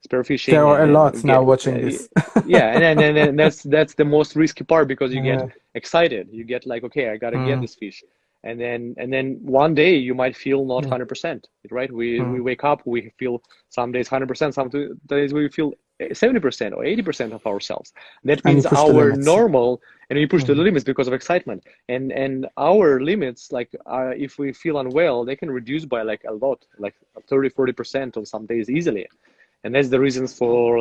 spearfishing. There are a lot now watching this. Yeah, and that's the most risky part, because you get excited. You get like, okay, I gotta get this fish, and then one day you might feel not 100%, right? We wake up, we feel some days 100%, some days we feel 70% or 80% of ourselves. That means our normal, and we push the limits because of excitement. And our limits, like if we feel unwell, they can reduce by like a lot, like 30-40% on some days easily. And that's the reasons for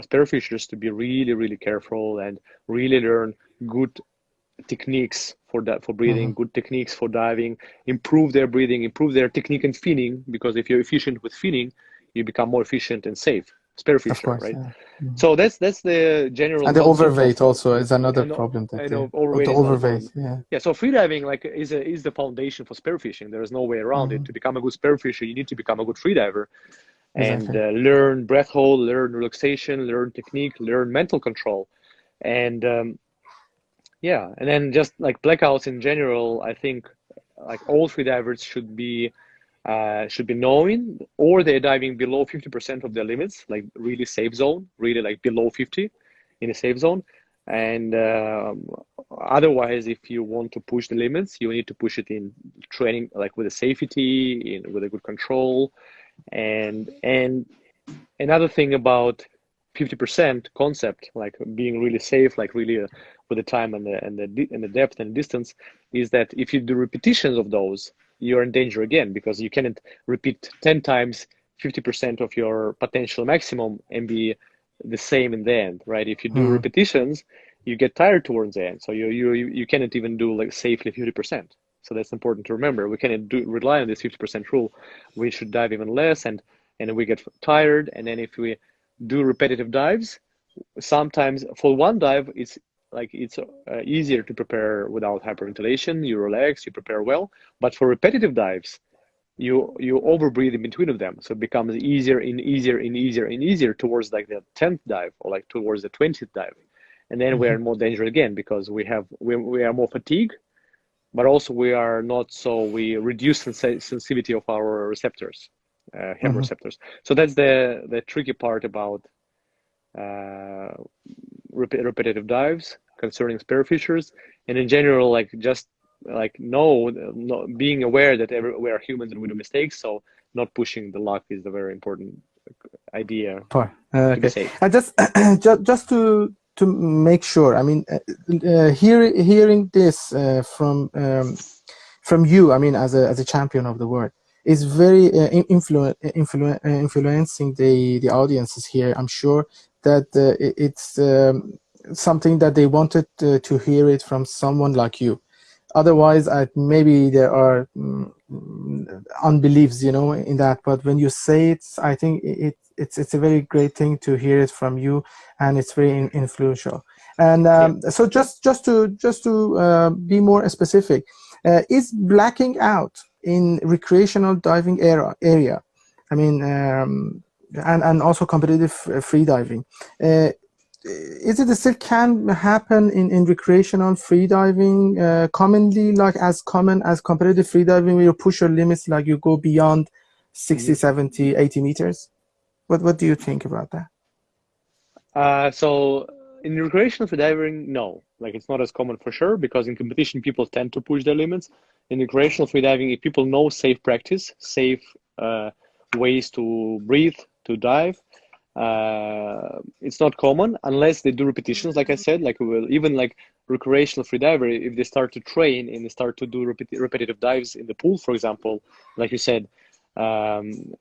spearfishers to be really, really careful and really learn good techniques for breathing, good techniques for diving, improve their breathing, improve their technique and finning, because if you're efficient with finning, you become more efficient and safe. Spearfisher, right? Yeah. So that's the general. And the overweight also is another problem. Overweight. Yeah. So freediving is the foundation for spearfishing. There is no way around it. To become a good spearfisher, you need to become a good freediver. And learn breath hold, learn relaxation, learn technique, learn mental control, and and then just like blackouts in general, I think like all freedivers should be knowing, or they're diving below 50% of their limits, like really safe zone, really like below 50 in a safe zone. And otherwise, if you want to push the limits, you need to push it in training, like with a safety, with a good control. And another thing about 50% concept, like being really safe, like really with the time and the depth and distance, is that if you do repetitions of those, you're in danger again, because you cannot repeat 10 times 50% of your potential maximum and be the same in the end, right? If you do Hmm. repetitions, you get tired towards the end, so you cannot even do like safely 50%. So that's important to remember. We cannot rely on this 50% rule. We should dive even less, and we get tired. And then if we do repetitive dives, sometimes for one dive it's easier to prepare without hyperventilation. You relax, you prepare well. But for repetitive dives, you overbreathe in between of them, so it becomes easier and easier and easier and easier towards like the 10th dive, or like towards the 20th dive. And then we are Hmm. in more danger again, because we are more fatigued, but also we reduce sensitivity of our receptors, Hmm. receptors. So that's the tricky part about uh, repetitive dives concerning spearfishers. And in general, like just like being aware that we are humans and we do mistakes, so not pushing the luck is the very important idea Part. to be Okay. safe. I just just to make sure. I mean, hearing this from you. I mean, as a champion of the world, is very influencing the audiences here. I'm sure that it's something that they wanted to hear it from someone like you. Otherwise, maybe there are unbeliefs, in that. But when you say it, I think it's a very great thing to hear it from you, and it's very influential. And Yeah. so just to be more specific, is blacking out in recreational diving area, I mean, and also competitive free diving. Uh, is it still can happen in recreational freediving commonly, like as common as competitive freediving, where you push your limits, like you go beyond 60, Mhm. 70, 80 meters? What do you think about that? So in recreational freediving, no, like it's not as common for sure, because in competition people tend to push their limits. In recreational freediving, if people know safe practice, safe uh, ways to breathe, to dive, it's not common unless they do repetitions. Like I said, like even like recreational freediver, if they start to train and they start to do repetitive dives in the pool, for example, like you said, um,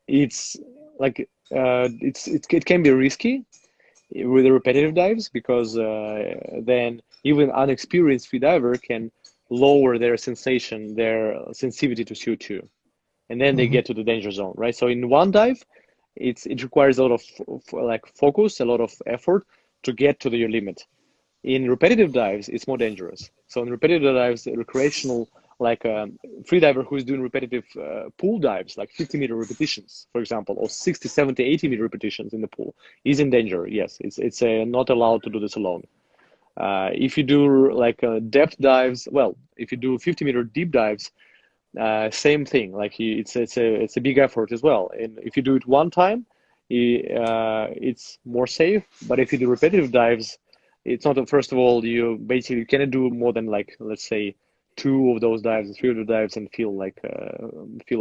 it's like it can be risky with the repetitive dives, because then even unexperienced freediver can lower their sensitivity to CO2, and then they Hmm. get to the danger zone, right? So in one dive, it requires a lot of like focus, a lot of effort to get to your limit. In repetitive dives, it's more dangerous. So in repetitive dives, recreational, like free diver who is doing repetitive pool dives, like 50-meter repetitions, for example, or 60, 70, 80-meter repetitions in the pool, is in danger. Yes, it's not allowed to do this alone. If you do like depth dives, well, if you do 50-meter deep dives, same thing. Like it's a big effort as well. And if you do it one time, it's more safe. But if you do repetitive dives, it's not. First of all, you cannot do more than, like, let's say, two of those dives, three of the dives, and feel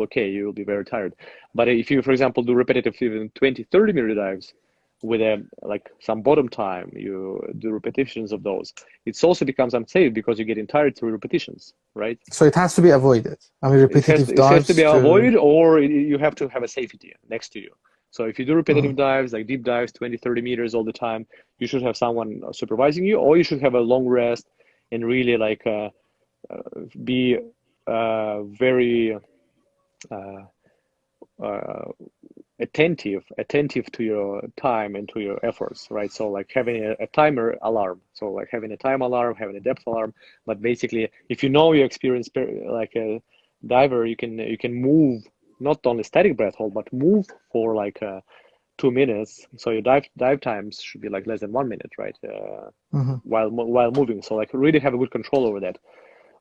okay. You will be very tired. But if you, for example, do repetitive even 20, 30-meter dives with like some bottom time, you do repetitions of those. It also becomes unsafe because you're getting tired through repetitions, right? So it has to be avoided. I mean, repetitive It has to be dives to. avoided, or you have to have a safety next to you. So if you do Mhm. repetitive dives, like deep dives, 20, 30 meters all the time, you should have someone supervising you, or you should have a long rest and really like be very uh, uh, attentive to your time and to your efforts, right? So like having a timer alarm, so like having a time alarm, having a depth alarm. But basically, if you know you experience like a diver, you can move, not only static breath hold, but move for like 2 minutes. So your dive times should be like less than 1 minute, right? Mhm. While moving, so like really have a good control over that.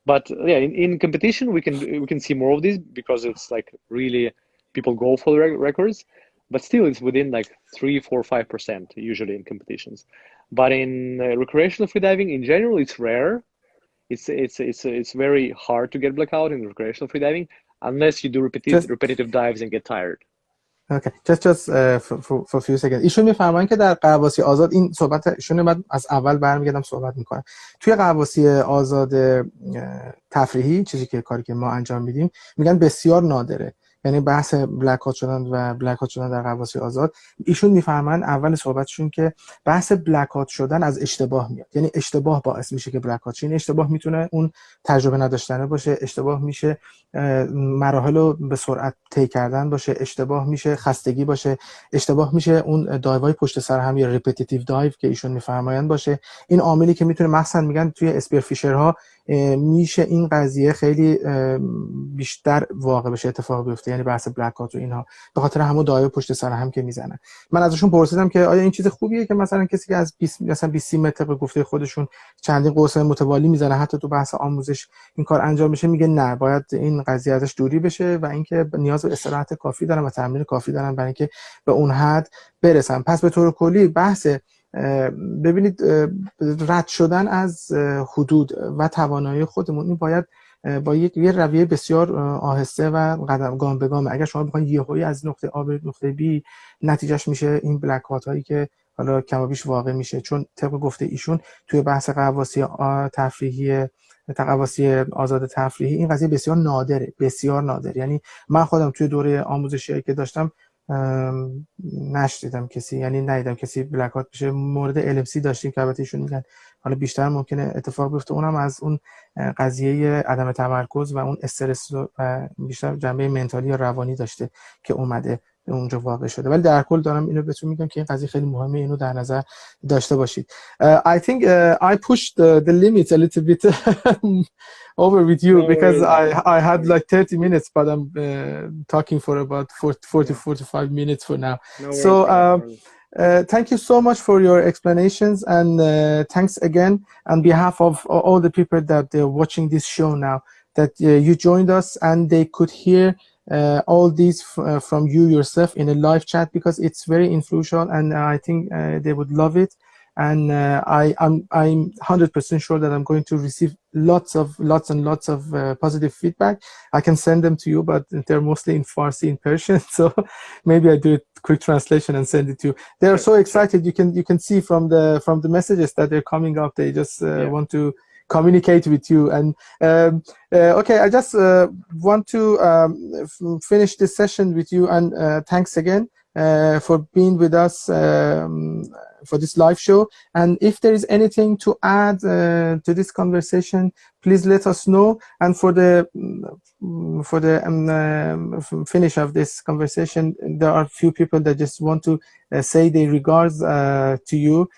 But yeah, in competition, we can see more of this, because it's like really people go for the records, but still it's within like 3, 4, 5% usually in competitions. But in recreational freediving in general, it's rare. It's very hard to get blackout in recreational freediving unless you do just repetitive dives and get tired. Okay. Just for few seconds. ایشون میفرماین که در غواصی آزاد، این صحبت ایشون، بعد از اول برمیگردم صحبت میکنم. توی غواصی آزاد تفریحی، چیزی که کاری که ما انجام میدیم، میگن بسیار نادره. یعنی بحث بلک هات شدن در غواصی آزاد، ایشون میفهمن اول صحبتشون که بحث بلک هات شدن از اشتباه میاد. یعنی اشتباه باعث میشه که بلک هات شه. این اشتباه میتونه اون تجربه نداشتنه باشه، اشتباه میشه مراحل رو به سرعت طی کردن باشه، اشتباه میشه خستگی باشه، اشتباه میشه اون دایوهای پشت سر هم یا ریپتیتیو دایو که ایشون میفرمایند باشه. این عاملی که میتونه مثلا میگن توی اسپیر فیشرها میشه این قضیه خیلی بیشتر واقع بشه، اتفاق بیفته، یعنی بحث بلک هات و اینها، به خاطر همون دایو پشت سر هم که میزنن. من ازشون پرسیدم که آیا این چیز خوبیه که مثلا کسی که از 20 متر به گفته خودشون چندین قوس متوالی میزنه حتی تو بحث آموزش این کار انجام بشه؟ میگه نه، باید این قضیه ازش دوری بشه و اینکه نیاز به استراحت کافی دارن و تمرین کافی دارن برای اینکه به اون حد برسن. پس به طور کلی بحث ببینید رد شدن از حدود و توانایی خودمون، این باید با یه رویه بسیار آهسته و گام به گام. اگر شما بخواید یهویی از نقطه A به نقطه B، نتیجهش میشه این بلک هات هایی که حالا کم و بیش واقع میشه. چون طبق گفته ایشون توی بحث غواصی تفریحی، غواصی آزاد تفریحی، این قضیه بسیار نادره، بسیار نادر. یعنی من خودم توی دوره آموزشی که داشتم نشدیدم کسی، یعنی ندیدم کسی بلک هات بشه. مورد الکسی داشتیم که البته ایشون میگن حالا بیشتر ممکنه اتفاق بیفته، اونم از اون قضیه عدم تمرکز و اون استرس و بیشتر جنبه منتالی یا روانی داشته که اومده اونجا واقع شده. ولی در کل دارم اینو بهتون میگم که این قضیه خیلی مهمه، اینو در نظر داشته باشید. I think I pushed the limits a little bit over with you because I had like 30 minutes, but I'm talking for about 40-45 minutes for now. So thank you so much for your explanations, and thanks again on behalf of all the people that are watching this show now, that you joined us and they could hear all these from you yourself in a live chat, because it's very influential, and I think they would love it. And I'm 100% sure that I'm going to receive lots and lots of positive feedback. I can send them to you, but they're mostly in Farsi, in Persian, so maybe I do a quick translation and send it to you. They're so excited. You can see from the messages that they're coming up. They just want to communicate with you. And okay, I just want to finish this session with you, and thanks again for being with us for this live show. And if there is anything to add to this conversation, please let us know. And for the finish of this conversation, there are a few people that just want to say their regards to you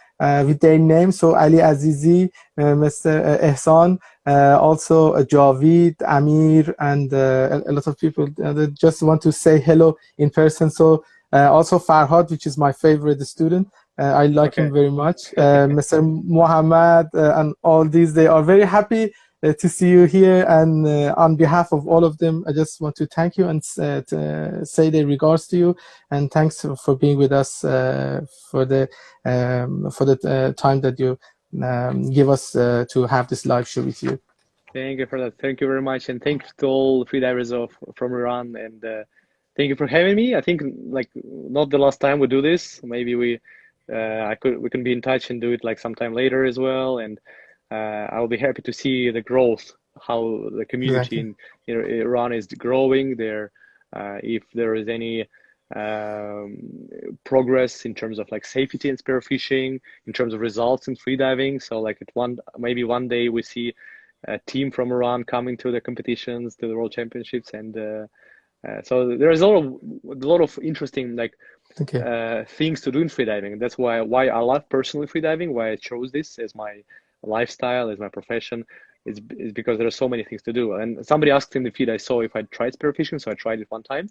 with their name. So Ali Azizi, Mr. Ehsan, also Javid, Amir, and a lot of people that just want to say hello in person. So also Farhad, which is my favorite student. I like him very much. Mr. Muhammad and all these, they are very happy to see you here. And on behalf of all of them, I just want to thank you and to say their regards to you. And thanks for being with us for the time that you give us to have this live show with you. Thank you for that. Thank you very much, and thanks to all freedivers from Iran, and thank you for having me. I think like not the last time we do this. Maybe we can be in touch and do it like sometime later as well. And I'll be happy to see the growth, how the community in Iran is growing there. If there is any progress in terms of like safety and spearfishing, in terms of results in freediving. So like maybe one day we see a team from Iran coming to the competitions, to the World Championships, and so there is a lot of interesting like things to do in freediving. That's why I love personally freediving, why I chose this as my lifestyle, as my profession, is because there are so many things to do. And somebody asked in the feed I saw if I tried spearfishing, so I tried it one time.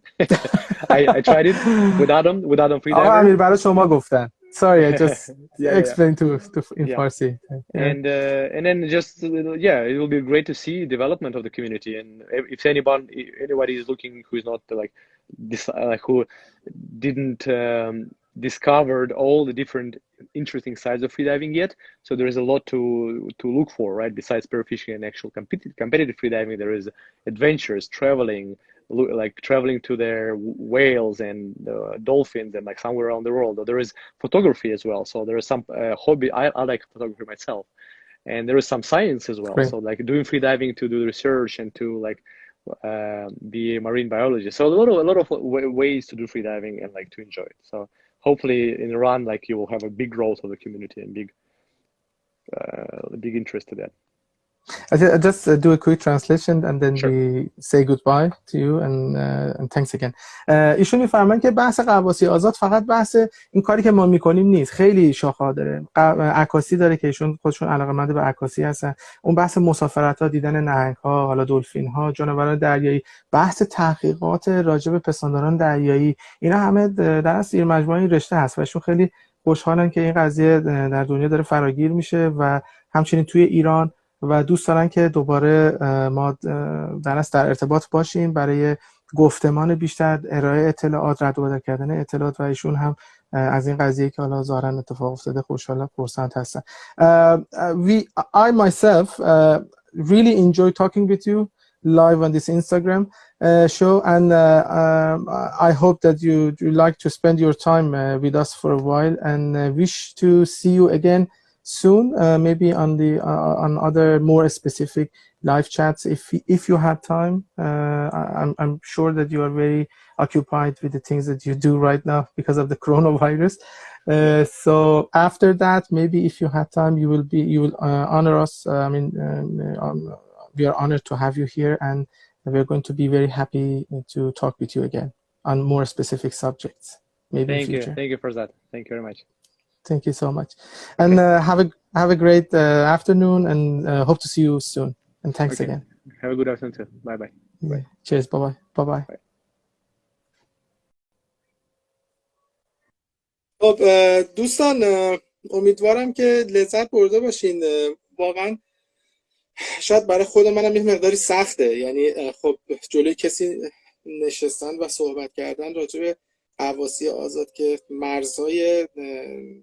I tried it with Adam freediver. Sorry, I just explained to in Farsi. And then just it will be great to see development of the community. And if anybody is looking who is not like this, who didn't discovered all the different interesting sides of freediving yet. So there is a lot to look for, right? Besides spearfishing and actual competitive freediving, there is adventures, traveling, like traveling to their whales and dolphins and like somewhere around the world. There is photography as well. So there is some hobby. I like photography myself, and there is some science as well. Great. So like doing freediving to do research and to like be a marine biologist. So a lot of ways to do freediving and like to enjoy it. So hopefully in Iran, like you will have a big growth of the community and big interest to that. I just do a quick translation and then Sure. we say goodbye to you and thanks again. ایشون میفرمایند که بحث غواصی آزاد فقط بحث این کاری که ما میکنیم نیست، خیلی شاخه‌ها داره. عکاسی داره که ایشون خودشون علاقه‌مند به عکاسی هستن. اون بحث مسافرت‌ها، دیدن نهنگ‌ها، حالا دلفین‌ها، جانوران دریایی، بحث تحقیقات راجع به پستانداران دریایی، اینا همه در زیر مجموعه این رشته هست و ایشون خیلی خوشحالن که این قضیه در دنیا داره فراگیر میشه و همچنین توی ایران و دوست دارن که دوباره ما در ارتباط باشیم برای گفتمان بیشتر، ارائه اطلاعات، رد و بدل کردن اطلاعات و ایشون هم از این قضیه که حالا ظاهرا اتفاق افتاده خوشحال پرسنت هستن. I myself really enjoy talking with you live on this Instagram show and I hope that you like to spend your time with us for a while and wish to see you again soon, maybe on other more specific live chats if you have time. I'm sure that you are very occupied with the things that you do right now because of the coronavirus. So after that, maybe if you have time, you will honor us. We are honored to have you here, and we're going to be very happy to talk with you again on more specific subjects. Maybe in future. Thank you for that. Thank you very much. Thank you so much, and have a great afternoon, and hope to see you soon. And thanks again. Have a good afternoon too. Bye bye. Yeah. Cheers. Bye bye. خب دوستان امیدوارم که لذت برده باشین. واقعا شاید برای خود منم یه مقداری سخته، یعنی خب جلوی کسی نشستن و صحبت کردن راجع به غواصی آزاد که مرزهای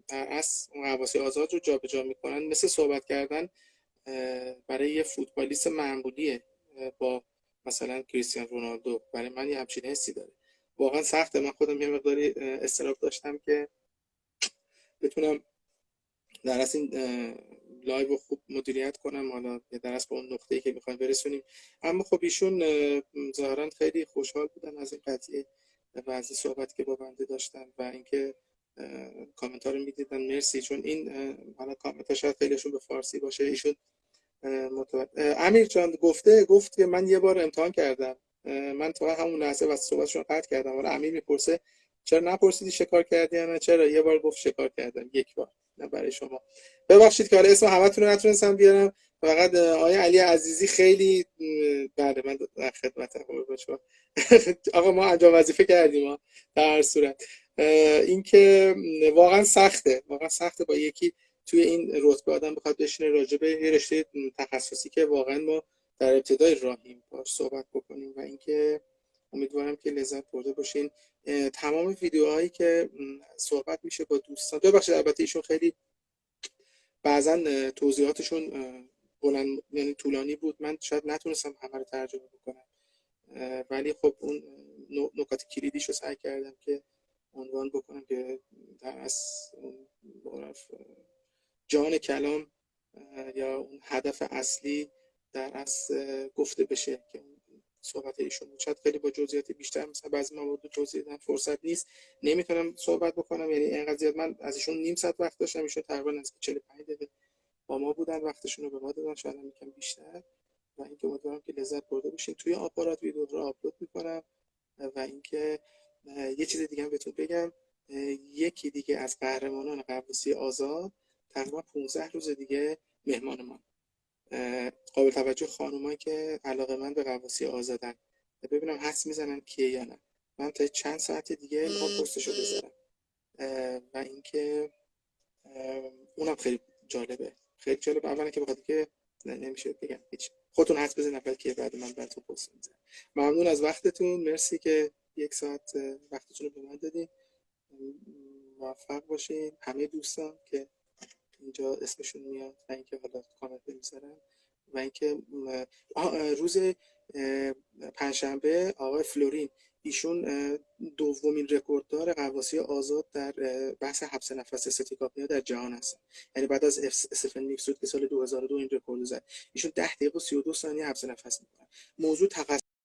در اصل غواصی آزاد رو جابجا میکنن، مثل صحبت کردن برای یه فوتبالیست معمولیه با مثلا کریستیانو رونالدو. برای من یه همچین حسی داره. واقعا سخته. من خودم یه مقداری استرس داشتم که بتونم در اصل این لایو رو خوب مدیریت کنم، حالا در اصل به اون نقطه‌ای که میخوایم برسونیم. اما خب ایشون ظاهرا خیلی خوشحال بودن از این قضیه و از این صحبت که با بنده داشتن و اینکه کامنت ها رو میدیدن. مرسی، چون این حالا کامنت ها شاید خیلیشون به فارسی باشه. ایشون امیر جان گفت که من یه بار امتحان کردم، من تا همون لحظه واسه صحبتشون قطع کردم. حالا امیر میپرسه چرا نپرسیدی شکار کردی یا نه؟ چرا یه بار گفت شکار کردم، یک بار. نه برای شما ببخشید که حالا اسم همتون رو نتونستم بیارم، فقط آقای علی عزیزی خیلی بله من در خدمتم. آقا ما انجام وظیفه کردیم ها. در هر صورت این که واقعا سخته با یکی توی این رتبه آدم بخواد بشینه راجع به یه رشته تخصصی که واقعا ما در ابتدای راهیم باهاش صحبت بکنیم و اینکه امیدوارم که لذت برده باشین. تمام ویدیوهایی که صحبت میشه با دوستان، ببخشید البته ایشون خیلی بعضا توضیحاتشون بلند یعنی طولانی بود، من شاید نتونستم همه رو ترجمه بکنم، ولی خب اون نکات کلیدیشو سعی کردم که عنوان بکنم که در اصل جان کلام یا اون هدف اصلی در اصل گفته بشه که صحبت ایشون بود. شاید خیلی با جزئیات بیشتر مثلا بعضی موارد توضیح دادن فرصت نیست، نمیتونم صحبت بکنم، یعنی اینقدر زیاد. من از ایشون نیم ساعت وقت داشتم، ایشون تقریبا از 45 دقیقه با ما بودن، وقتشون رو به ما دادن، شاید هم یکم بیشتر. و اینکه امیدوارم که لذت برده باشین. توی آپارات ویدیو رو آپلود میکنم. و اینکه یه چیز دیگه هم بهتون بگم، یکی دیگه از قهرمانان غواصی آزاد تقریبا 15 روز دیگه مهمان ما. قابل توجه خانومایی که علاقه‌مند به غواصی آزادن، ببینم حدس میزنن کیه یا نه. من تا چند ساعت دیگه میخوام پستشو بذارم. و اینکه اونم خیلی جالبه. اولا که بخاطر که نمیشه بگم هیچ، خودتون حدس بزنید اول که بعد من براتون پست میذارم. ممنون از وقتتون، مرسی که یک ساعت وقتتون رو به من دادین. موفق باشین همه دوستان که اینجا اسمشون میاد و اینکه حالا کامنت میذارن و اینکه روز پنجشنبه آقای فلورین ایشون دومین رکورددار غواصی آزاد در بحث حبس نفس استاتیکاپنیا در جهان هستن. یعنی بعد از استفن میکسود که سال 2002 این رکورد زد، ایشون 10 دقیقه و 32 ثانیه حبس نفس میکنن. موضوع